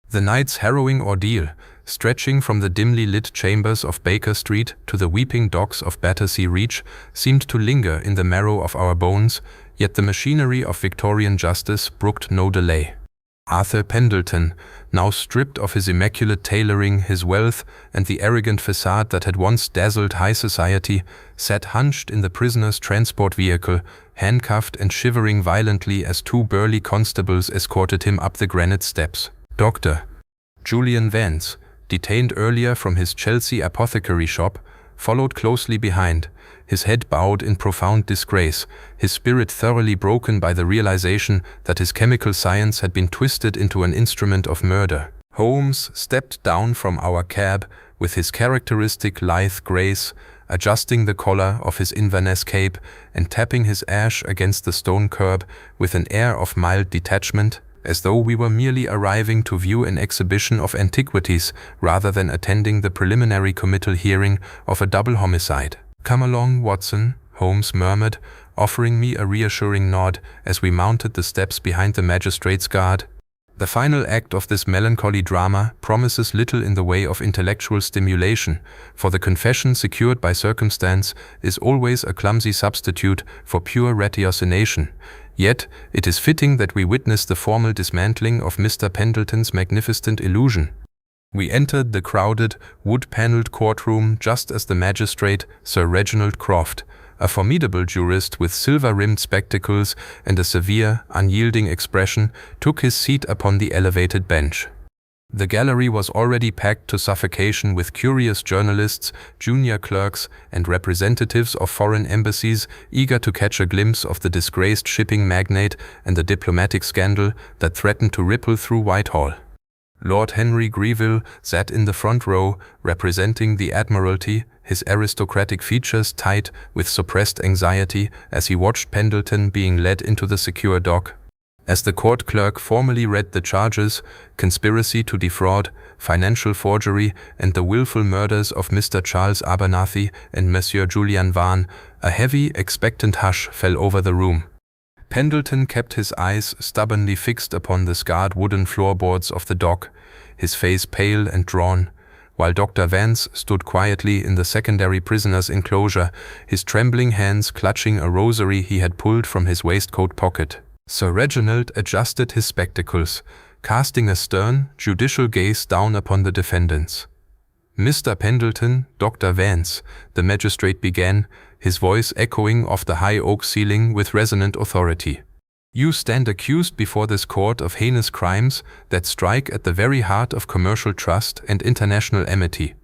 The night's harrowing ordeal, stretching from the dimly lit chambers of Baker Street to the weeping docks of Battersea Reach, seemed to linger in the marrow of our bones, yet the machinery of Victorian justice brooked no delay. Arthur Pendleton, now stripped of his immaculate tailoring, his wealth, and the arrogant facade that had once dazzled high society, sat hunched in the prisoner's transport vehicle, handcuffed and shivering violently as 2 burly constables escorted him up the granite steps. Dr. Julian Vance, detained earlier from his Chelsea apothecary shop, followed closely behind, his head bowed in profound disgrace, his spirit thoroughly broken by the realization that his chemical science had been twisted into an instrument of murder. Holmes stepped down from our cab with his characteristic lithe grace, adjusting the collar of his Inverness cape and tapping his ash against the stone curb with an air of mild detachment, as though we were merely arriving to view an exhibition of antiquities rather than attending the preliminary committal hearing of a double homicide. "Come along, Watson," Holmes murmured, offering me a reassuring nod as we mounted the steps behind the magistrate's guard. The final act of this melancholy drama promises little in the way of intellectual stimulation, for the confession secured by circumstance is always a clumsy substitute for pure ratiocination. Yet it is fitting that we witness the formal dismantling of Mr. Pendleton's magnificent illusion. We entered the crowded, wood-paneled courtroom just as the magistrate, Sir Reginald Croft, a formidable jurist with silver-rimmed spectacles and a severe, unyielding expression, took his seat upon the elevated bench. The gallery was already packed to suffocation with curious journalists, junior clerks, and representatives of foreign embassies eager to catch a glimpse of the disgraced shipping magnate and the diplomatic scandal that threatened to ripple through Whitehall. Lord Henry Greville sat in the front row, representing the Admiralty, his aristocratic features tight with suppressed anxiety as he watched Pendleton being led into the secure dock. As the court clerk formally read the charges, conspiracy to defraud, financial forgery, and the willful murders of Mr. Charles Abernathy and Monsieur Julian Vane, a heavy, expectant hush fell over the room. Pendleton kept his eyes stubbornly fixed upon the scarred wooden floorboards of the dock, his face pale and drawn, while Dr. Vance stood quietly in the secondary prisoner's enclosure, his trembling hands clutching a rosary he had pulled from his waistcoat pocket. Sir Reginald adjusted his spectacles, casting a stern, judicial gaze down upon the defendants. "Mr. Pendleton, Dr. Vance," the magistrate began, his voice echoing off the high oak ceiling with resonant authority. "You stand accused before this court of heinous crimes that strike at the very heart of commercial trust and international amity.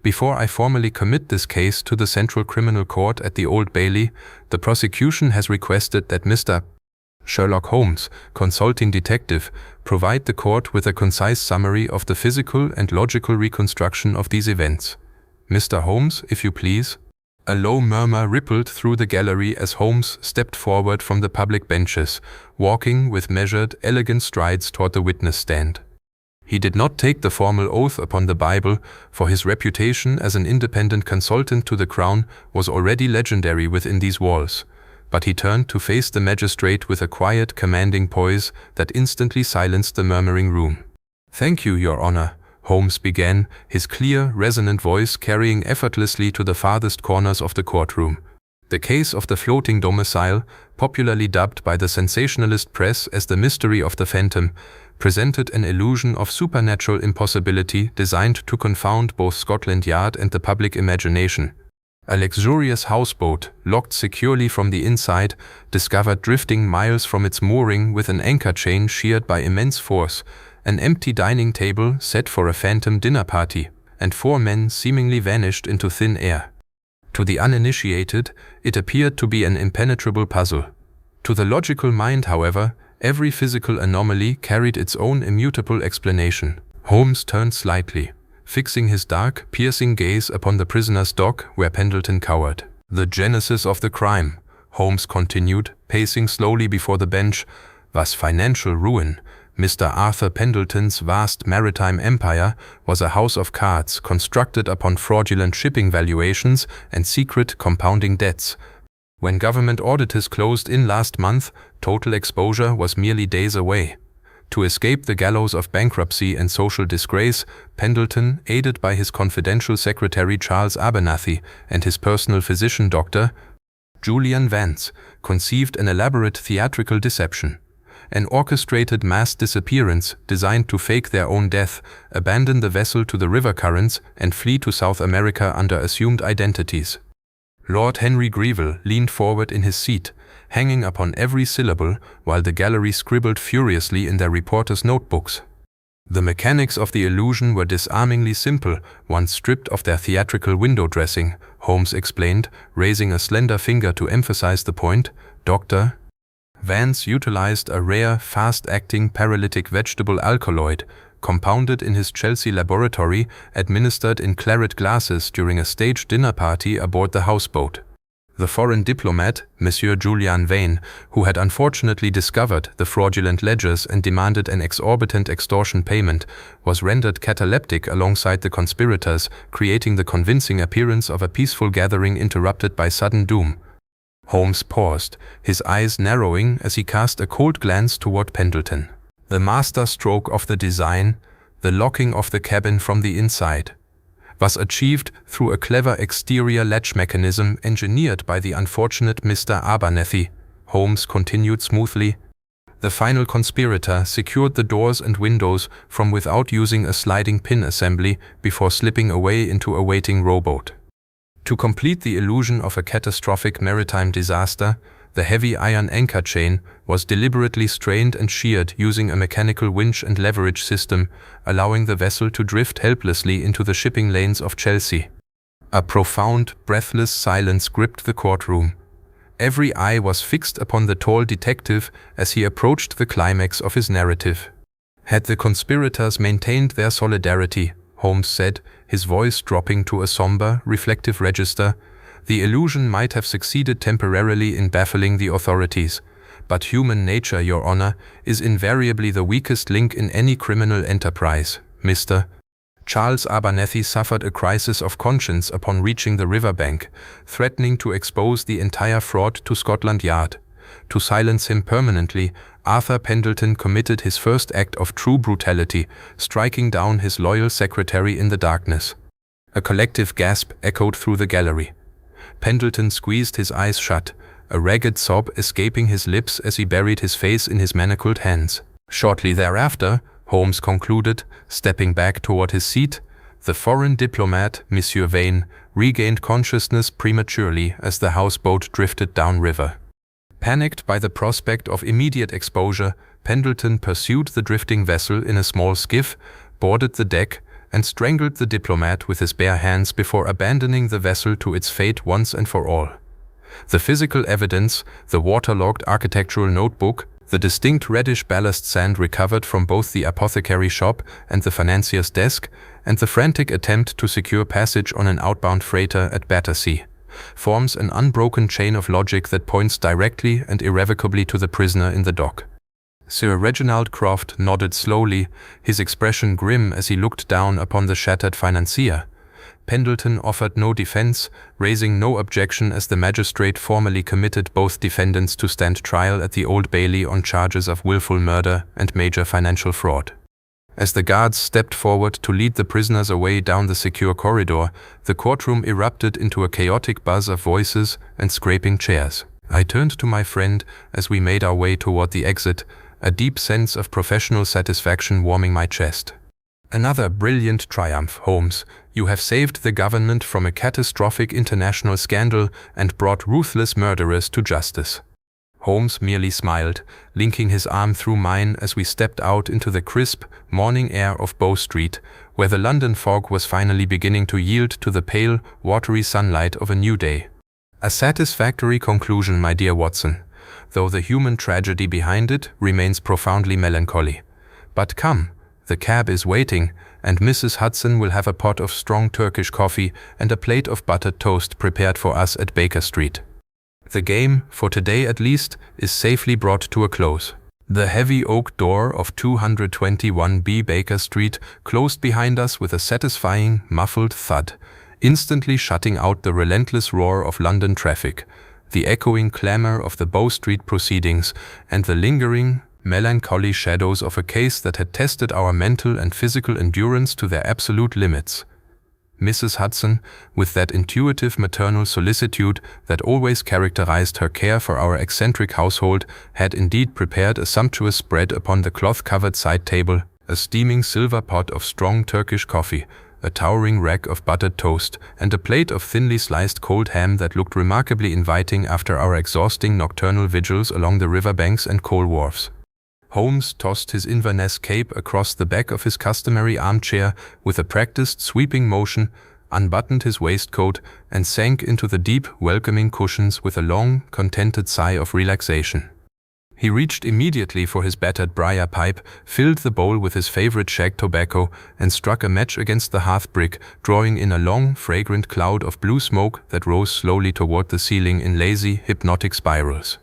Before I formally commit this case to the Central Criminal Court at the Old Bailey, the prosecution has requested that Mr. Sherlock Holmes, consulting detective, provide the court with a concise summary of the physical and logical reconstruction of these events. Mr. Holmes, if you please." A low murmur rippled through the gallery as Holmes stepped forward from the public benches, walking with measured, elegant strides toward the witness stand. He did not take the formal oath upon the Bible, for his reputation as an independent consultant to the Crown was already legendary within these walls, but he turned to face the magistrate with a quiet, commanding poise that instantly silenced the murmuring room. "Thank you, Your Honor," Holmes began, his clear, resonant voice carrying effortlessly to the farthest corners of the courtroom. The case of the floating domicile, popularly dubbed by the sensationalist press as the mystery of the phantom, presented an illusion of supernatural impossibility designed to confound both Scotland Yard and the public imagination. A luxurious houseboat, locked securely from the inside, discovered drifting miles from its mooring with an anchor chain sheared by immense force, an empty dining table set for a phantom dinner party, and 4 men seemingly vanished into thin air. To the uninitiated, it appeared to be an impenetrable puzzle. To the logical mind, however, every physical anomaly carried its own immutable explanation. Holmes turned slightly, fixing his dark, piercing gaze upon the prisoner's dock where Pendleton cowered. "The genesis of the crime," Holmes continued, pacing slowly before the bench, "was financial ruin. Mr. Arthur Pendleton's vast maritime empire was a house of cards constructed upon fraudulent shipping valuations and secret compounding debts. When government auditors closed in last month, total exposure was merely days away. To escape the gallows of bankruptcy and social disgrace, Pendleton, aided by his confidential secretary Charles Abernathy and his personal physician Dr. Julian Vance, conceived an elaborate theatrical deception. An orchestrated mass disappearance designed to fake their own death, abandon the vessel to the river currents, and flee to South America under assumed identities. Lord Henry Greville leaned forward in his seat, hanging upon every syllable, while the gallery scribbled furiously in their reporters' notebooks. The mechanics of the illusion were disarmingly simple once stripped of their theatrical window dressing, Holmes explained, raising a slender finger to emphasize the point. Dr. Vance utilized a rare, fast-acting paralytic vegetable alkaloid, compounded in his Chelsea laboratory, administered in claret glasses during a staged dinner party aboard the houseboat. The foreign diplomat, Monsieur Julian Vane, who had unfortunately discovered the fraudulent ledgers and demanded an exorbitant extortion payment, was rendered cataleptic alongside the conspirators, creating the convincing appearance of a peaceful gathering interrupted by sudden doom. Holmes paused, his eyes narrowing as he cast a cold glance toward Pendleton. The master stroke of the design, the locking of the cabin from the inside, was achieved through a clever exterior latch mechanism engineered by the unfortunate Mr. Abernethy, Holmes continued smoothly. The final conspirator secured the doors and windows from without using a sliding pin assembly before slipping away into a waiting rowboat. To complete the illusion of a catastrophic maritime disaster, the heavy iron anchor chain was deliberately strained and sheared using a mechanical winch and leverage system, allowing the vessel to drift helplessly into the shipping lanes of Chelsea. A profound, breathless silence gripped the courtroom. Every eye was fixed upon the tall detective as he approached the climax of his narrative. Had the conspirators maintained their solidarity, Holmes said, his voice dropping to a somber, reflective register, the illusion might have succeeded temporarily in baffling the authorities. But human nature, Your Honor, is invariably the weakest link in any criminal enterprise, Mr. Charles Abernethy suffered a crisis of conscience upon reaching the riverbank, threatening to expose the entire fraud to Scotland Yard. To silence him permanently, Arthur Pendleton committed his first act of true brutality, striking down his loyal secretary in the darkness. A collective gasp echoed through the gallery. Pendleton squeezed his eyes shut, a ragged sob escaping his lips as he buried his face in his manacled hands. Shortly thereafter, Holmes concluded, stepping back toward his seat, the foreign diplomat, Monsieur Vane, regained consciousness prematurely as the houseboat drifted downriver. Panicked by the prospect of immediate exposure, Pendleton pursued the drifting vessel in a small skiff, boarded the deck, and strangled the diplomat with his bare hands before abandoning the vessel to its fate once and for all. The physical evidence, the waterlogged architectural notebook, the distinct reddish ballast sand recovered from both the apothecary shop and the financier's desk, and the frantic attempt to secure passage on an outbound freighter at Battersea, forms an unbroken chain of logic that points directly and irrevocably to the prisoner in the dock. Sir Reginald Croft nodded slowly, his expression grim as he looked down upon the shattered financier. Pendleton offered no defense, raising no objection as the magistrate formally committed both defendants to stand trial at the Old Bailey on charges of willful murder and major financial fraud. As the guards stepped forward to lead the prisoners away down the secure corridor, the courtroom erupted into a chaotic buzz of voices and scraping chairs. I turned to my friend as we made our way toward the exit, a deep sense of professional satisfaction warming my chest. Another brilliant triumph, Holmes. You have saved the government from a catastrophic international scandal and brought ruthless murderers to justice. Holmes merely smiled, linking his arm through mine as we stepped out into the crisp, morning air of Bow Street, where the London fog was finally beginning to yield to the pale, watery sunlight of a new day. A satisfactory conclusion, my dear Watson, though the human tragedy behind it remains profoundly melancholy. But come, the cab is waiting, and Mrs. Hudson will have a pot of strong Turkish coffee and a plate of buttered toast prepared for us at Baker Street. The game, for today at least, is safely brought to a close. The heavy oak door of 221B Baker Street closed behind us with a satisfying, muffled thud, instantly shutting out the relentless roar of London traffic, the echoing clamor of the Bow Street proceedings, and the lingering, melancholy shadows of a case that had tested our mental and physical endurance to their absolute limits. Mrs. Hudson, with that intuitive maternal solicitude that always characterized her care for our eccentric household, had indeed prepared a sumptuous spread upon the cloth-covered side table, a steaming silver pot of strong Turkish coffee, a towering rack of buttered toast, and a plate of thinly sliced cold ham that looked remarkably inviting after our exhausting nocturnal vigils along the riverbanks and coal wharfs. Holmes tossed his Inverness cape across the back of his customary armchair with a practiced sweeping motion, unbuttoned his waistcoat, and sank into the deep, welcoming cushions with a long, contented sigh of relaxation. He reached immediately for his battered briar pipe, filled the bowl with his favorite shag tobacco, and struck a match against the hearth brick, drawing in a long, fragrant cloud of blue smoke that rose slowly toward the ceiling in lazy, hypnotic spirals.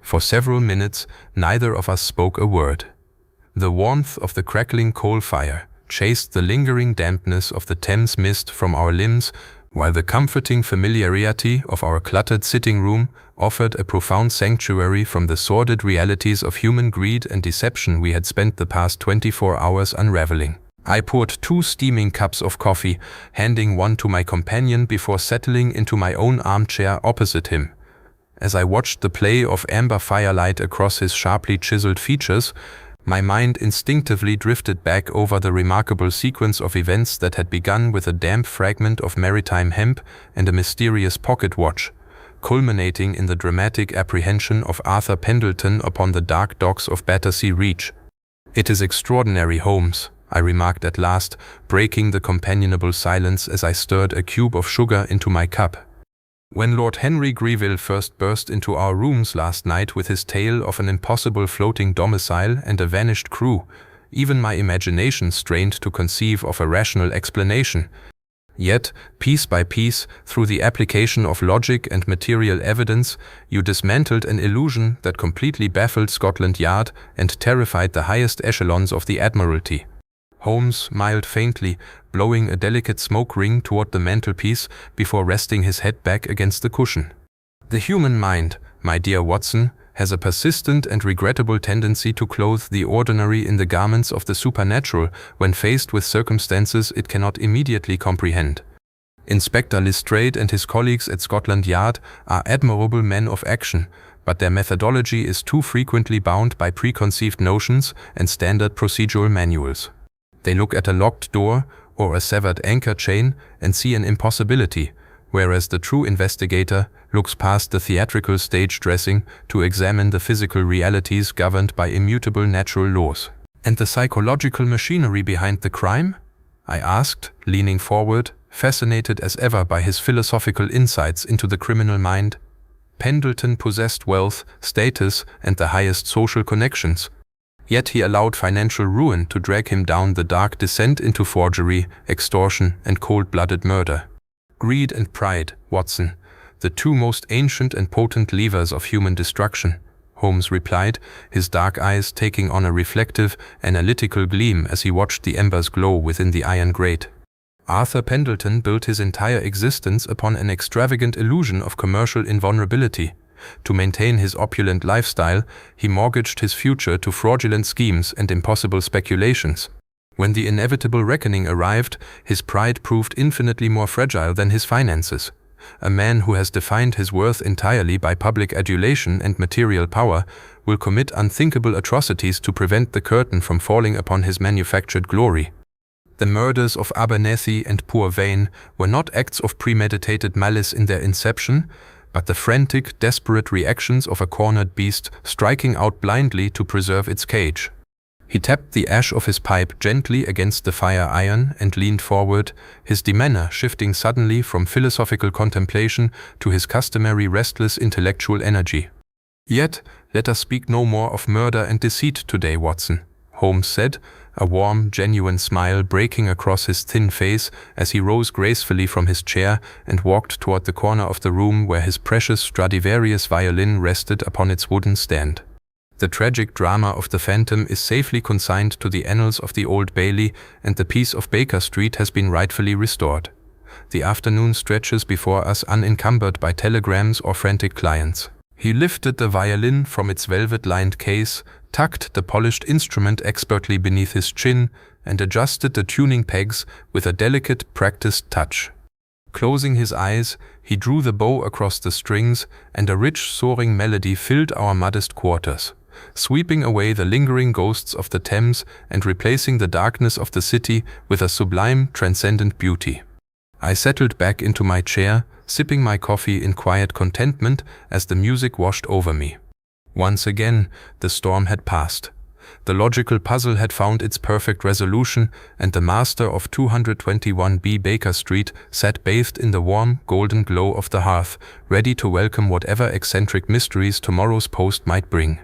For several minutes, neither of us spoke a word. The warmth of the crackling coal fire chased the lingering dampness of the Thames mist from our limbs, while the comforting familiarity of our cluttered sitting room offered a profound sanctuary from the sordid realities of human greed and deception we had spent the past 24 hours unraveling. I poured 2 steaming cups of coffee, handing one to my companion before settling into my own armchair opposite him. As I watched the play of amber firelight across his sharply chiseled features, my mind instinctively drifted back over the remarkable sequence of events that had begun with a damp fragment of maritime hemp and a mysterious pocket watch, culminating in the dramatic apprehension of Arthur Pendleton upon the dark docks of Battersea Reach. "It is extraordinary, Holmes," I remarked at last, breaking the companionable silence as I stirred a cube of sugar into my cup. "When Lord Henry Greville first burst into our rooms last night with his tale of an impossible floating domicile and a vanished crew, even my imagination strained to conceive of a rational explanation. Yet, piece by piece, through the application of logic and material evidence, you dismantled an illusion that completely baffled Scotland Yard and terrified the highest echelons of the Admiralty." Holmes smiled faintly, blowing a delicate smoke ring toward the mantelpiece before resting his head back against the cushion. "The human mind, my dear Watson, has a persistent and regrettable tendency to clothe the ordinary in the garments of the supernatural when faced with circumstances it cannot immediately comprehend. Inspector Lestrade and his colleagues at Scotland Yard are admirable men of action, but their methodology is too frequently bound by preconceived notions and standard procedural manuals. They look at a locked door or a severed anchor chain and see an impossibility, whereas the true investigator looks past the theatrical stage dressing to examine the physical realities governed by immutable natural laws." "And the psychological machinery behind the crime?" I asked, leaning forward, fascinated as ever by his philosophical insights into the criminal mind. Pendleton possessed wealth, status, and the highest social connections. Yet he allowed financial ruin to drag him down the dark descent into forgery, extortion, and cold-blooded murder. "Greed and pride, Watson, the 2 most ancient and potent levers of human destruction," Holmes replied, his dark eyes taking on a reflective, analytical gleam as he watched the embers glow within the iron grate. "Arthur Pendleton built his entire existence upon an extravagant illusion of commercial invulnerability. To maintain his opulent lifestyle, he mortgaged his future to fraudulent schemes and impossible speculations. When the inevitable reckoning arrived, his pride proved infinitely more fragile than his finances. A man who has defined his worth entirely by public adulation and material power will commit unthinkable atrocities to prevent the curtain from falling upon his manufactured glory. The murders of Abernethy and Poor Vane were not acts of premeditated malice in their inception, but the frantic, desperate reactions of a cornered beast striking out blindly to preserve its cage." He tapped the ash of his pipe gently against the fire iron and leaned forward, his demeanor shifting suddenly from philosophical contemplation to his customary restless intellectual energy. "Yet, let us speak no more of murder and deceit today, Watson," Holmes said, a warm, genuine smile breaking across his thin face as he rose gracefully from his chair and walked toward the corner of the room where his precious Stradivarius violin rested upon its wooden stand. "The tragic drama of the Phantom is safely consigned to the annals of the Old Bailey, and the peace of Baker Street has been rightfully restored. The afternoon stretches before us unencumbered by telegrams or frantic clients." He lifted the violin from its velvet-lined case, tucked the polished instrument expertly beneath his chin, and adjusted the tuning pegs with a delicate, practiced touch. Closing his eyes, he drew the bow across the strings, and a rich, soaring melody filled our modest quarters, sweeping away the lingering ghosts of the Thames and replacing the darkness of the city with a sublime, transcendent beauty. I settled back into my chair, sipping my coffee in quiet contentment as the music washed over me. Once again, the storm had passed. The logical puzzle had found its perfect resolution, and the master of 221B Baker Street sat bathed in the warm, golden glow of the hearth, ready to welcome whatever eccentric mysteries tomorrow's post might bring.